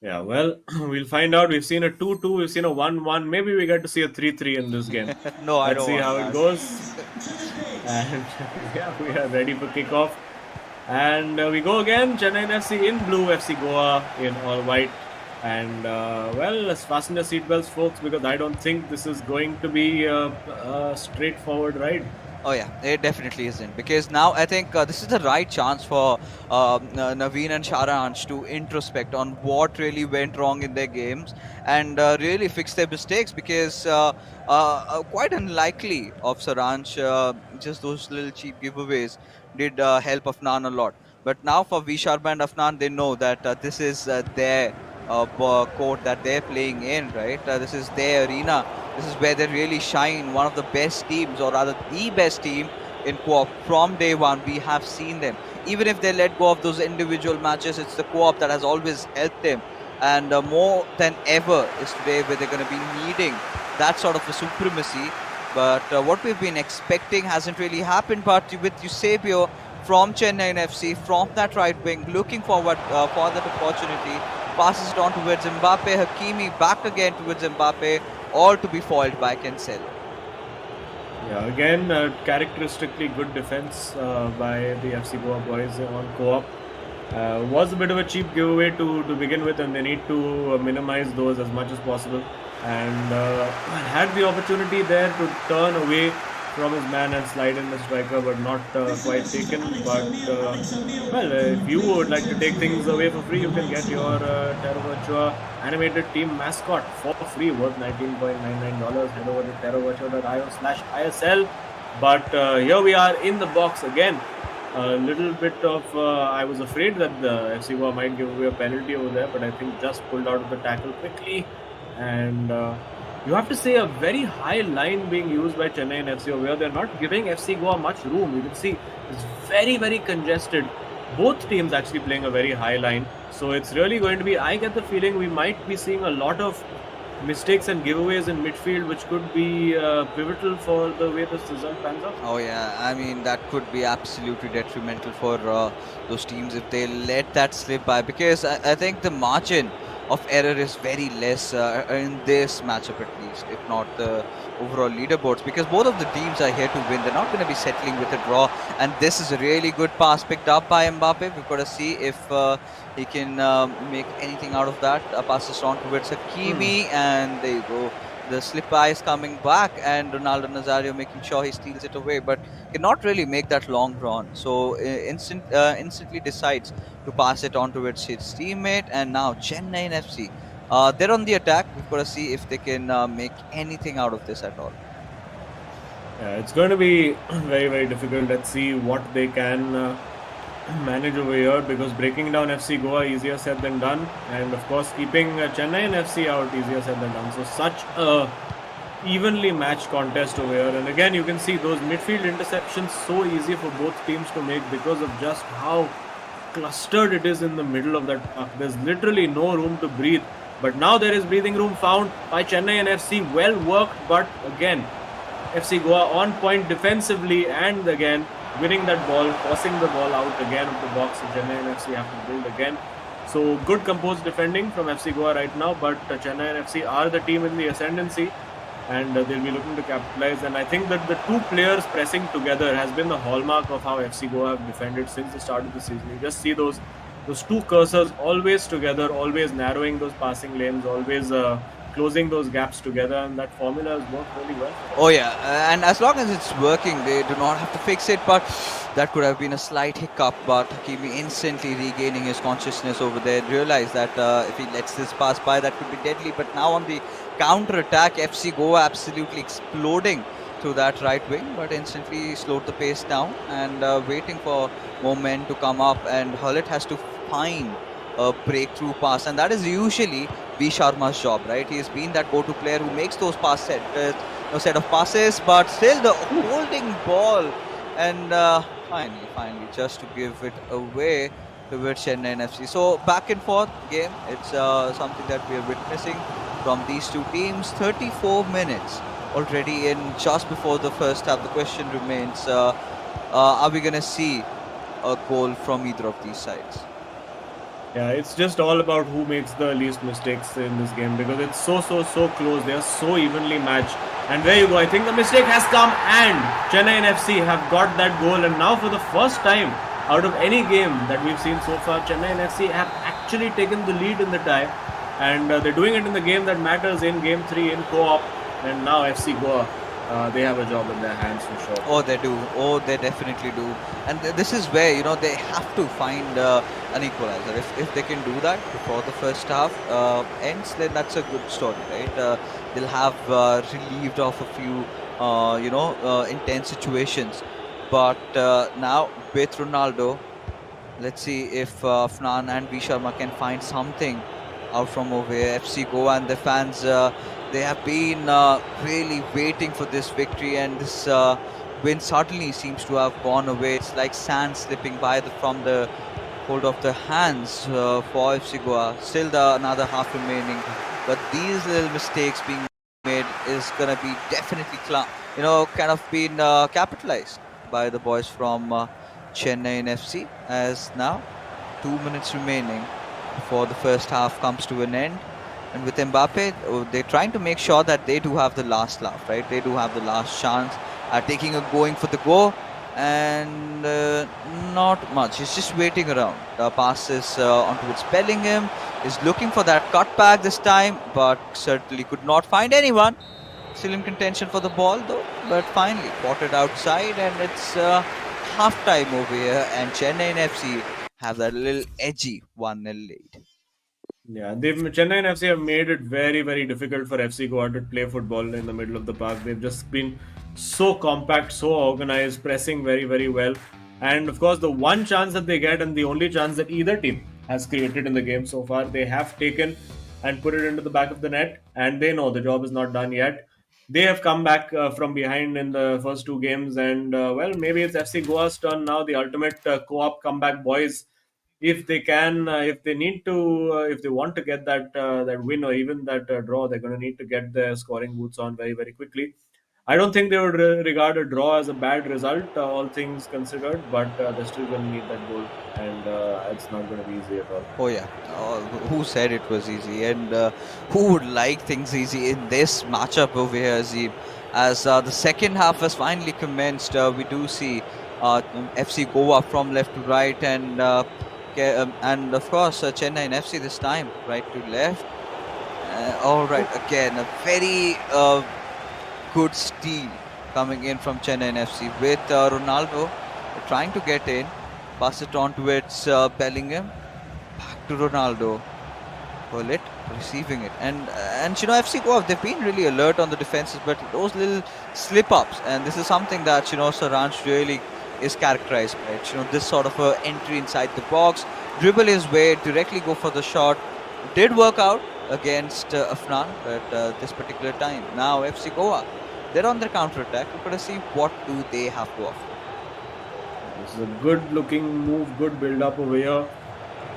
Yeah, well, we'll find out. We've seen a 2-2, we've seen a 1-1. Maybe we get to see a 3-3 in this game. No, I Let's don't see want how it that. goes. And yeah, we are ready for kickoff. And we go again. Chennaiyin FC in blue, FC Goa in all white. And well, let's fasten your seatbelts, folks, because I don't think this is going to be a straightforward ride. Oh yeah, it definitely isn't, because now I think this is the right chance for Naveen and Sharansh to introspect on what really went wrong in their games and really fix their mistakes, because quite unlikely of Saransh, just those little cheap giveaways did help Afnan a lot. But now for V Sharma and Afnan, they know that this is their court that they're playing in, right? This is their arena. This is where they really shine. One of the best teams, or rather the best team in co-op from day one. We have seen them. Even if they let go of those individual matches, it's the co-op that has always helped them. And more than ever is today where they're going to be needing that sort of a supremacy. But what we've been expecting hasn't really happened. But with Eusebio from Chennaiyin FC, from that right wing, looking forward for that opportunity, passes it on towards Mbappe. Hakimi back again towards Mbappe, all to be foiled by Cancel. Yeah, again, characteristically good defense by the FC Goa boys on co-op. Was a bit of a cheap giveaway to begin with, and they need to minimize those as much as possible. And had the opportunity there to turn away from his man and slide in the striker, but not quite taken. But well, if you would like to take things away for free, you can get your Terra Virtua animated team mascot for free, worth $19.99. Head over to terravirtua.io/ISL. But here we are in the box again. A little bit of I was afraid that the FC Goa might give away a penalty over there, but I think just pulled out of the tackle quickly. And you have to say a very high line being used by Chennaiyin FC over here. They're not giving FC Goa much room. You can see it's very, very congested. Both teams actually playing a very high line. So it's really going to be, I get the feeling we might be seeing a lot of mistakes and giveaways in midfield, which could be pivotal for the way this result pans out. Oh yeah, I mean that could be absolutely detrimental for those teams if they let that slip by, because I think the margin of error is very less in this matchup, at least, if not the overall leaderboards, because both of the teams are here to win. They're not going to be settling with a draw, and this is a really good pass picked up by Mbappe. We've got to see if he can make anything out of that. Passes on towards Hakimi, and there you go. The slip by is coming back, and Ronaldo Nazario making sure he steals it away, but cannot really make that long run. So instantly decides to pass it on towards his teammate, and now Chennaiyin FC. They're on the attack. We've got to see if they can make anything out of this at all. Yeah, it's going to be very, very difficult. Let's see what they can manage over here, because breaking down FC Goa easier said than done, and of course keeping Chennaiyin FC out easier said than done. So such a evenly matched contest over here, and again you can see those midfield interceptions so easy for both teams to make because of just how clustered it is in the middle of that park. There's literally no room to breathe, but now there is breathing room found by Chennaiyin FC. Well worked, but again FC Goa on point defensively, and again winning that ball, tossing the ball out again of the box. So Chennaiyin FC have to build again. So good composed defending from FC Goa right now, but Chennaiyin FC are the team in the ascendancy, and they'll be looking to capitalize. And I think that the two players pressing together has been the hallmark of how FC Goa have defended since the start of the season. You just see those two cursors always together, always narrowing those passing lanes, always closing those gaps together, and that formula has worked really well. Oh yeah, and as long as it's working, they do not have to fix it, but that could have been a slight hiccup. But Hakimi instantly regaining his consciousness over there, realized that if he lets this pass by, that could be deadly. But now on the counter-attack, FC Goa absolutely exploding through that right wing, but instantly slowed the pace down and waiting for more men to come up, and Hullet has to find a breakthrough pass, and that is usually V Sharma's job, right? He's been that go-to player who makes those set of passes, but still the holding ball, and finally just to give it away towards Chennaiyin FC. So back and forth game, it's something that we are witnessing from these two teams. 34 minutes already in, just before the first half. The question remains, are we going to see a goal from either of these sides. Yeah, it's just all about who makes the least mistakes in this game because it's so close. They are so evenly matched. And there you go. I think the mistake has come and Chennaiyin FC have got that goal. And now for the first time out of any game that we've seen so far, Chennaiyin FC have actually taken the lead in the tie. And they're doing it in the game that matters in Game 3 in co-op. And now FC Goa, they have a job in their hands for sure. Oh, they do. Oh, they definitely do. And this is where, they have to find an equalizer. If they can do that before the first half ends, then that's a good story, right? They'll have relieved of a few, intense situations. But now with Ronaldo, let's see if Fnan and V Sharma can find something out from over here. FC Goa and the fans, they have been really waiting for this victory, and this win certainly seems to have gone away. It's like sand slipping by from the hold of the hands for FC Goa. Still another half remaining, but these little mistakes being made is gonna be definitely kind of been capitalized by the boys from Chennaiyin FC, as now 2 minutes remaining before the first half comes to an end. And with Mbappe, they're trying to make sure that they do have the last laugh, right? They do have the last chance at going for the goal, and not much. He's just waiting around. The pass is on towards Bellingham. Is looking for that cutback this time, but certainly could not find anyone. Still in contention for the ball though, but finally potted outside, and it's half-time over here, and Chennaiyin FC have that little edgy 1-0 lead. Yeah, Chennaiyin FC have made it very difficult for FC Goa to play football in the middle of the park. They've just been so compact, so organized, pressing very well. And of course, the one chance that they get and the only chance that either team has created in the game so far, they have taken and put it into the back of the net. And they know the job is not done yet. They have come back from behind in the first two games, and maybe it's FC Goa's turn now. The ultimate co-op comeback boys. If they can, if they need to, if they want to get that win or even that draw, they're going to need to get their scoring boots on very quickly. I don't think they would regard a draw as a bad result, all things considered, but they're still going to need that goal, and it's not going to be easy at all. Oh yeah, who said it was easy? And who would like things easy in this matchup over here, Azim? As the second half has finally commenced, we do see FC Goa from left to right, and of course Chennaiyin FC this time right to left. All right, again a very good steal coming in from Chennaiyin FC with Ronaldo trying to get in, pass it on towards Bellingham, back to Ronaldo, pull it, receiving it, and FC Goa, they've been really alert on the defenses, but those little slip-ups, and this is something that Saransh really is characterized by. This sort of entry inside the box, dribble his way, directly go for the shot. Did work out against Afnan, but this particular time, now FC Goa, they're on their counter-attack. We're going to see what do they have to offer. This is a good-looking move, good build-up over here.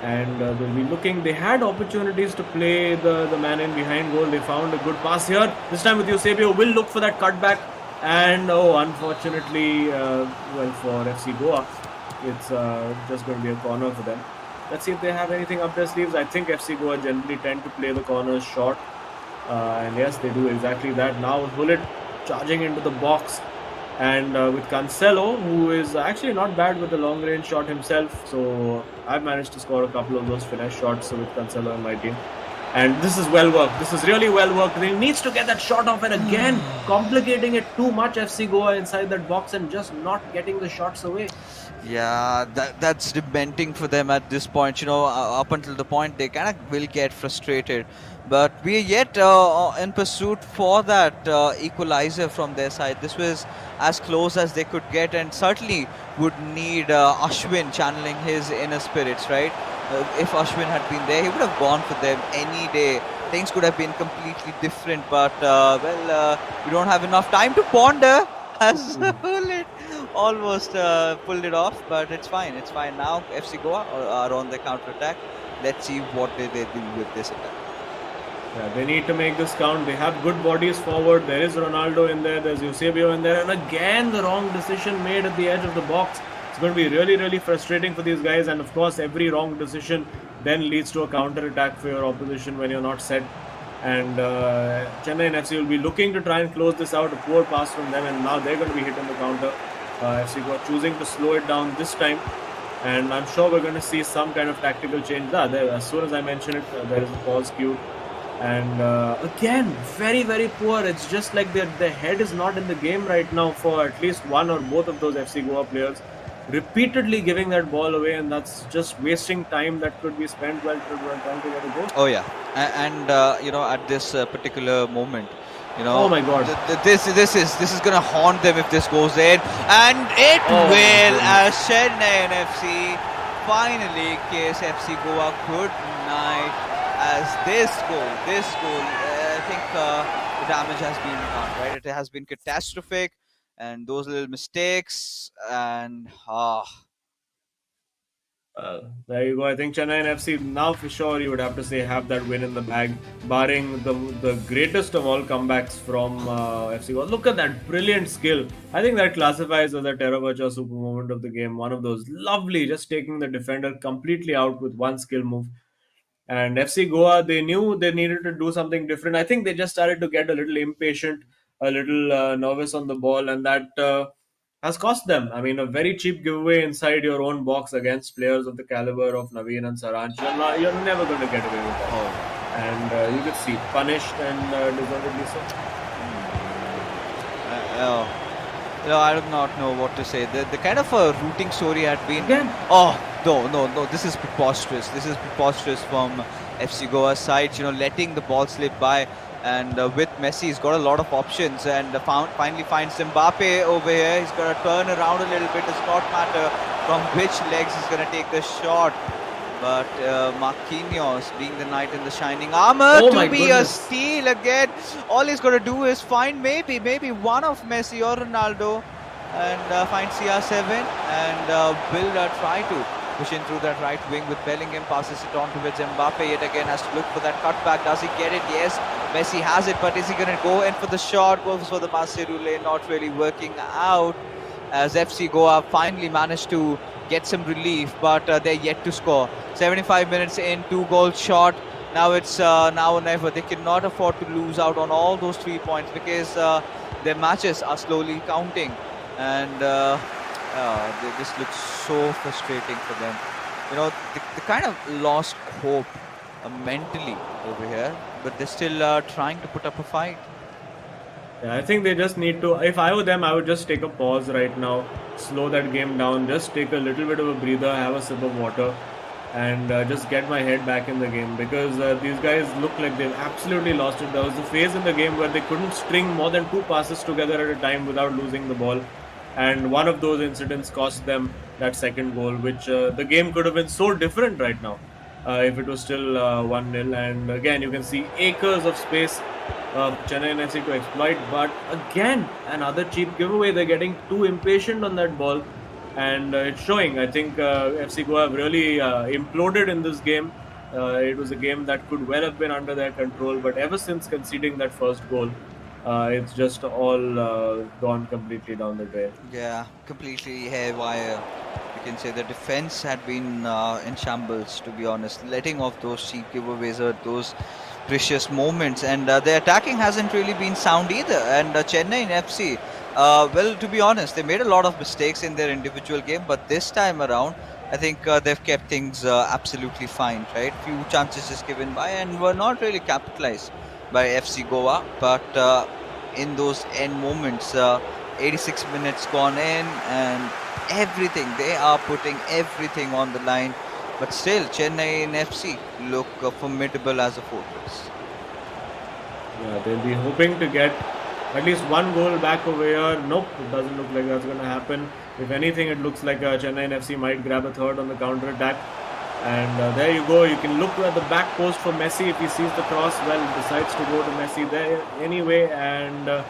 And they'll be looking. They had opportunities to play the man in behind goal. They found a good pass here. This time with Eusebio, will look for that cutback. And unfortunately, for FC Goa, it's just going to be a corner for them. Let's see if they have anything up their sleeves. I think FC Goa generally tend to play the corners short. And yes, they do exactly that. Now Hullet charging into the box. And with Cancelo, who is actually not bad with the long range shot himself. So I've managed to score a couple of those finesse shots with Cancelo on my team. And this is well worked. This is really well worked. He needs to get that shot off, and again, complicating it too much, FC Goa inside that box and just not getting the shots away. Yeah, that's dementing for them at this point. Up until the point they kind of will get frustrated. But we are yet in pursuit for that equalizer from their side. This was as close as they could get, and certainly would need Ashwin channeling his inner spirits, right? If Ashwin had been there, he would have gone for them any day. Things could have been completely different, but we don't have enough time to ponder as Hullet almost pulled it off, but it's fine. It's fine now. FC Goa are on the counter-attack. Let's see what they do with this attack. Yeah, they need to make this count. They have good bodies forward. There is Ronaldo in there. There's Eusebio in there. And again, the wrong decision made at the edge of the box. It's going to be really, really frustrating for these guys. And of course, every wrong decision then leads to a counter attack for your opposition when you're not set. And Chennaiyin FC will be looking to try and close this out. A poor pass from them, and now they're going to be hitting the counter. FC Goa choosing to slow it down this time. And I'm sure we're going to see some kind of tactical change. As soon as I mention it, there is a pause cue. And again, very, very poor. It's just like their head is not in the game right now for at least one or both of those FC Goa players. Repeatedly giving that ball away, and that's just wasting time that could be spent while trying to get a goal. Oh yeah, and at this particular moment, oh my God, this is gonna haunt them if this goes in, and it will. As Chennaiyin FC finally kiss FC Goa good night. As this goal, I think the damage has been done, right? It has been catastrophic. And those little mistakes, and there you go. I think Chennaiyin FC now for sure you would have to say have that win in the bag, barring the greatest of all comebacks from FC Goa. Look at that brilliant skill. I think that classifies as a Teravacha super moment of the game. One of those lovely, just taking the defender completely out with one skill move. And FC Goa, they knew they needed to do something different. I think they just started to get a little impatient, a little nervous on the ball, and that has cost them. I mean, a very cheap giveaway inside your own box against players of the caliber of Naveen and Saransh. You're never going to get away with that. And you could see, punished and deservedly so. I do not know what to say. The kind of a rooting story had been... Again? Oh, no. This is preposterous. This is preposterous from FC Goa's side. Letting the ball slip by. And with Messi, he's got a lot of options. And finally finds Mbappe over here. He's got to turn around a little bit. It does not matter from which legs he's going to take the shot. But Marquinhos, being the knight in the shining armor, to be a steal again. All he's got to do is find maybe one of Messi or Ronaldo and find CR7 and will try to push in through that right wing with Bellingham, passes it on towards Mbappe. Yet again has to look for that cutback. Does he get it? Yes, Messi has it, but is he going to go in for the shot? Goes for the Maserule, not really working out. As FC Goa finally managed to get some relief, but they're yet to score. 75 minutes in, 2-goal shot. Now it's now or never. They cannot afford to lose out on all those 3 points because their matches are slowly counting. And this looks so frustrating for them. They kind of lost hope mentally over here, but they're still trying to put up a fight. Yeah, I think they just need to, if I were them, I would just take a pause right now, slow that game down, just take a little bit of a breather, have a sip of water, and just get my head back in the game, because these guys look like they've absolutely lost it. There was a phase in the game where they couldn't string more than 2 passes together at a time without losing the ball, and one of those incidents cost them that second goal, which the game could have been so different right now if it was still 1-0. And again, you can see acres of space Chennaiyin FC to exploit, but again another cheap giveaway. They're getting too impatient on that ball, and it's showing. I think FC Goa have really imploded in this game. It was a game that could well have been under their control, but ever since conceding that first goal, it's just all gone completely down the drain. Yeah, completely haywire. You can say the defense had been in shambles, to be honest, letting off those cheap giveaways or those precious moments, and the attacking hasn't really been sound either. And Chennaiyin FC, well, to be honest, they made a lot of mistakes in their individual game, but this time around I think they've kept things absolutely fine, right? Few chances just given by and were not really capitalized by FC Goa, but in those end moments, 86 minutes gone in and everything, they are putting everything on the line. But still, Chennaiyin FC look formidable as a fortress. Yeah, they'll be hoping to get at least 1 goal back over here. Nope, it doesn't look like that's going to happen. If anything, it looks like Chennaiyin FC might grab a third on the counter-attack. And there you go. You can look at the back post for Messi if he sees the cross. Well, decides to go to Messi there anyway. And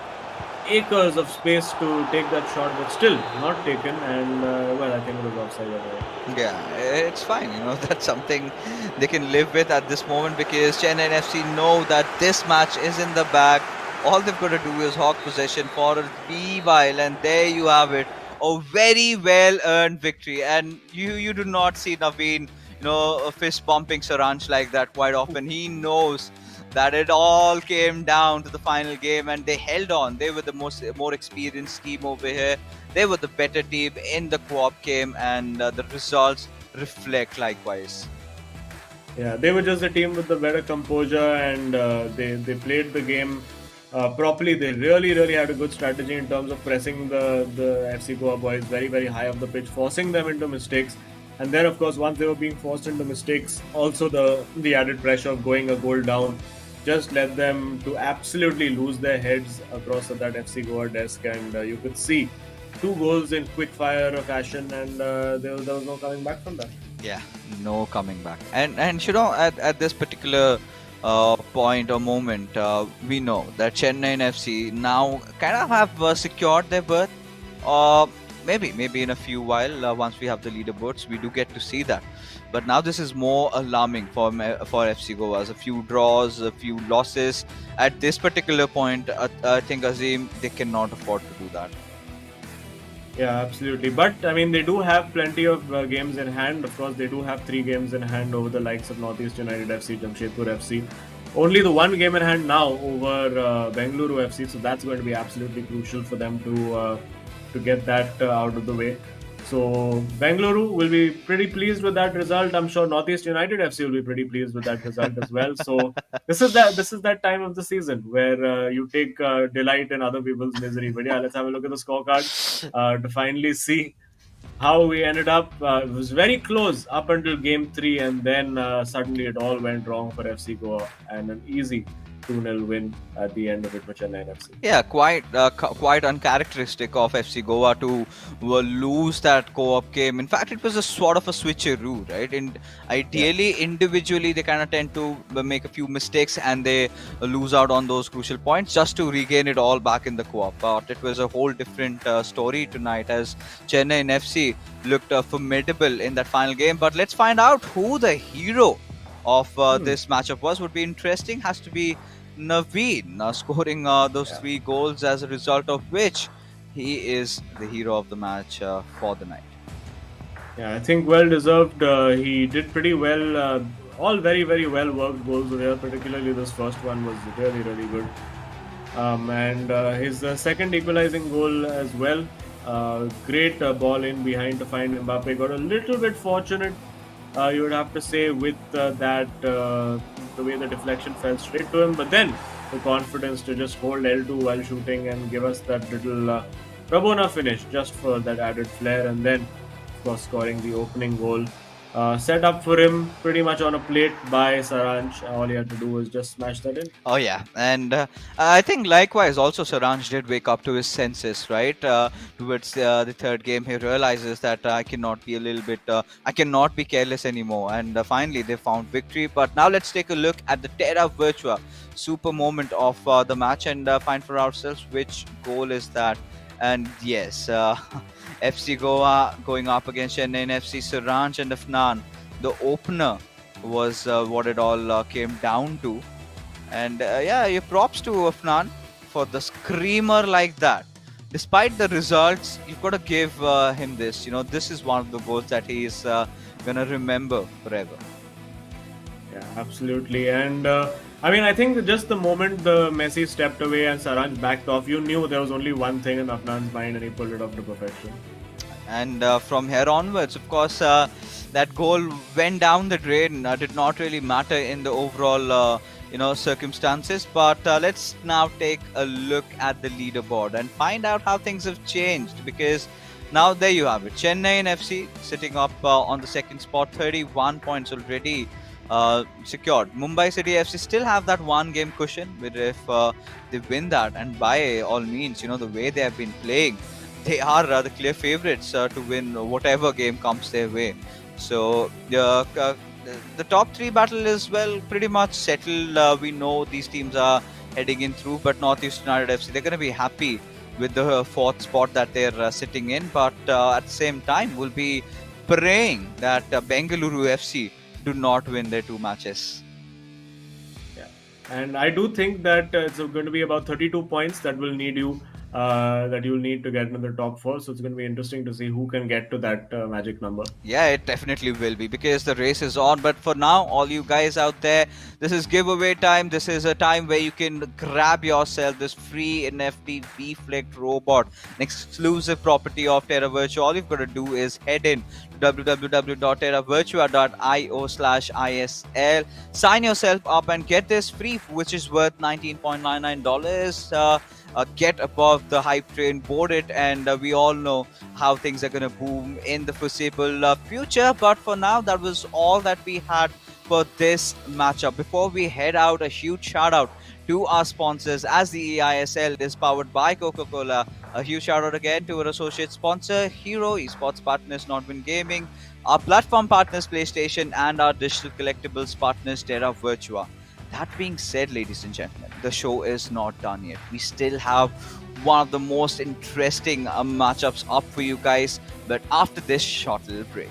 acres of space to take that shot, but still not taken. And well, I think it was offside anyway. Yeah, it's fine. That's something they can live with at this moment, because Chennaiyin FC know that this match is in the bag. All they've got to do is hawk possession for a wee while, and there you have it. a very well earned victory. And you do not see Naveen, fist bumping Saranch like that quite often. He knows that it all came down to the final game, and they held on. They were the more experienced team over here. They were the better team in the co-op game, and the results reflect likewise. Yeah, they were just a team with the better composure, and they played the game properly. They really had a good strategy in terms of pressing the FC Goa boys very high up the pitch, forcing them into mistakes. And then, of course, once they were being forced into mistakes, also the added pressure of going a goal down just led them to absolutely lose their heads across that FC Goa desk, and you could see 2 goals in quick fire fashion, and there was no coming back from that. Yeah, no coming back. And at this particular point or moment, we know that Chennaiyin FC now kind of have secured their berth. Maybe in a few while, once we have the leaderboards, we do get to see that. But now this is more alarming for FC Goa. A few draws, a few losses. At this particular point, I think, Azim, they cannot afford to do that. Yeah, absolutely. But I mean, they do have plenty of games in hand. Of course, they do have 3 games in hand over the likes of Northeast United FC, Jamshedpur FC. Only the 1 game in hand now over Bengaluru FC. So that's going to be absolutely crucial for them to get that out of the way. So Bengaluru will be pretty pleased with that result. I'm sure Northeast United FC will be pretty pleased with that result as well. So this is that time of the season where you take delight in other people's misery. But yeah, let's have a look at the scorecard to finally see how we ended up. It was very close up until game 3, and then suddenly it all went wrong for FC Goa, and an easy 2-0 win at the end of it for Chennaiyin FC. Yeah, quite uncharacteristic of FC Goa to lose that co-op game. In fact, it was a sort of a switcheroo, right? And ideally, individually, they kind of tend to make a few mistakes and they lose out on those crucial points just to regain it all back in the co-op. But it was a whole different story tonight as Chennaiyin FC looked formidable in that final game. But let's find out who the hero of this matchup was. Would be interesting. Has to be Naveen scoring those 3 goals, as a result of which he is the hero of the match for the night. Yeah, I think well deserved. He did pretty well. All very well worked goals were here. Particularly this first one was really good. And his second equalizing goal as well. Great ball in behind to find Mbappe. Got a little bit fortunate, you would have to say, with the way the deflection fell straight to him. But then the confidence to just hold L2 while shooting and give us that little Rabona finish just for that added flair. And then, of course, scoring the opening goal. Set up for him pretty much on a plate by Saranch. All he had to do was just smash that in. Oh yeah, and I think likewise also Saranch did wake up to his senses, right? Towards the third game, he realizes that I cannot be careless anymore, and finally they found victory. But now let's take a look at the Terra Virtua super moment of the match and find for ourselves which goal is that. And yes, FC Goa going up against Chennaiyin FC, Saranch and Afnan. The opener was what it all came down to. And your props to Afnan for the screamer like that. Despite the results, you've got to give him this. This is one of the goals that he is going to remember forever. Yeah, absolutely. And I think just the moment the Messi stepped away and Saranch backed off, you knew there was only one thing in Afnan's mind, and he pulled it off to perfection. And from here onwards, of course, that goal went down the drain. Did not really matter in the overall, circumstances. But let's now take a look at the leaderboard and find out how things have changed. Because now there you have it. Chennaiyin FC sitting up on the second spot, 31 points already secured. Mumbai City FC still have that 1-game cushion, but if they win that, and by all means, the way they have been playing, they are the clear favourites to win whatever game comes their way. So the top 3 battle is pretty much settled. We know these teams are heading in through, but Northeast United FC, they're going to be happy with the 4th spot that they're sitting in. But at the same time, we'll be praying that Bengaluru FC do not win their 2 matches. Yeah, and I do think that it's going to be about 32 points that will need you that you'll need to get into the top 4. So it's going to be interesting to see who can get to that magic number. Yeah, it definitely will be because the race is on. But for now, all you guys out there, this is giveaway time. This is a time where you can grab yourself this free NFT V-Flicked robot, an exclusive property of Terra Virtua. All you've got to do is head in to www.terravirtua.io/ISL. Sign yourself up and get this free, which is worth $19.99. Get above the hype train, board it, and we all know how things are going to boom in the foreseeable future. But for now, that was all that we had for this matchup. Before we head out, a huge shout out to our sponsors, as the eISL is powered by Coca-Cola. A huge shout out again to our associate sponsor, Hero, esports partners, Nodwin Gaming, our platform partners, PlayStation, and our digital collectibles partners, Terra Virtua. That being said, ladies and gentlemen, the show is not done yet. We still have one of the most interesting matchups up for you guys, but after this short little break.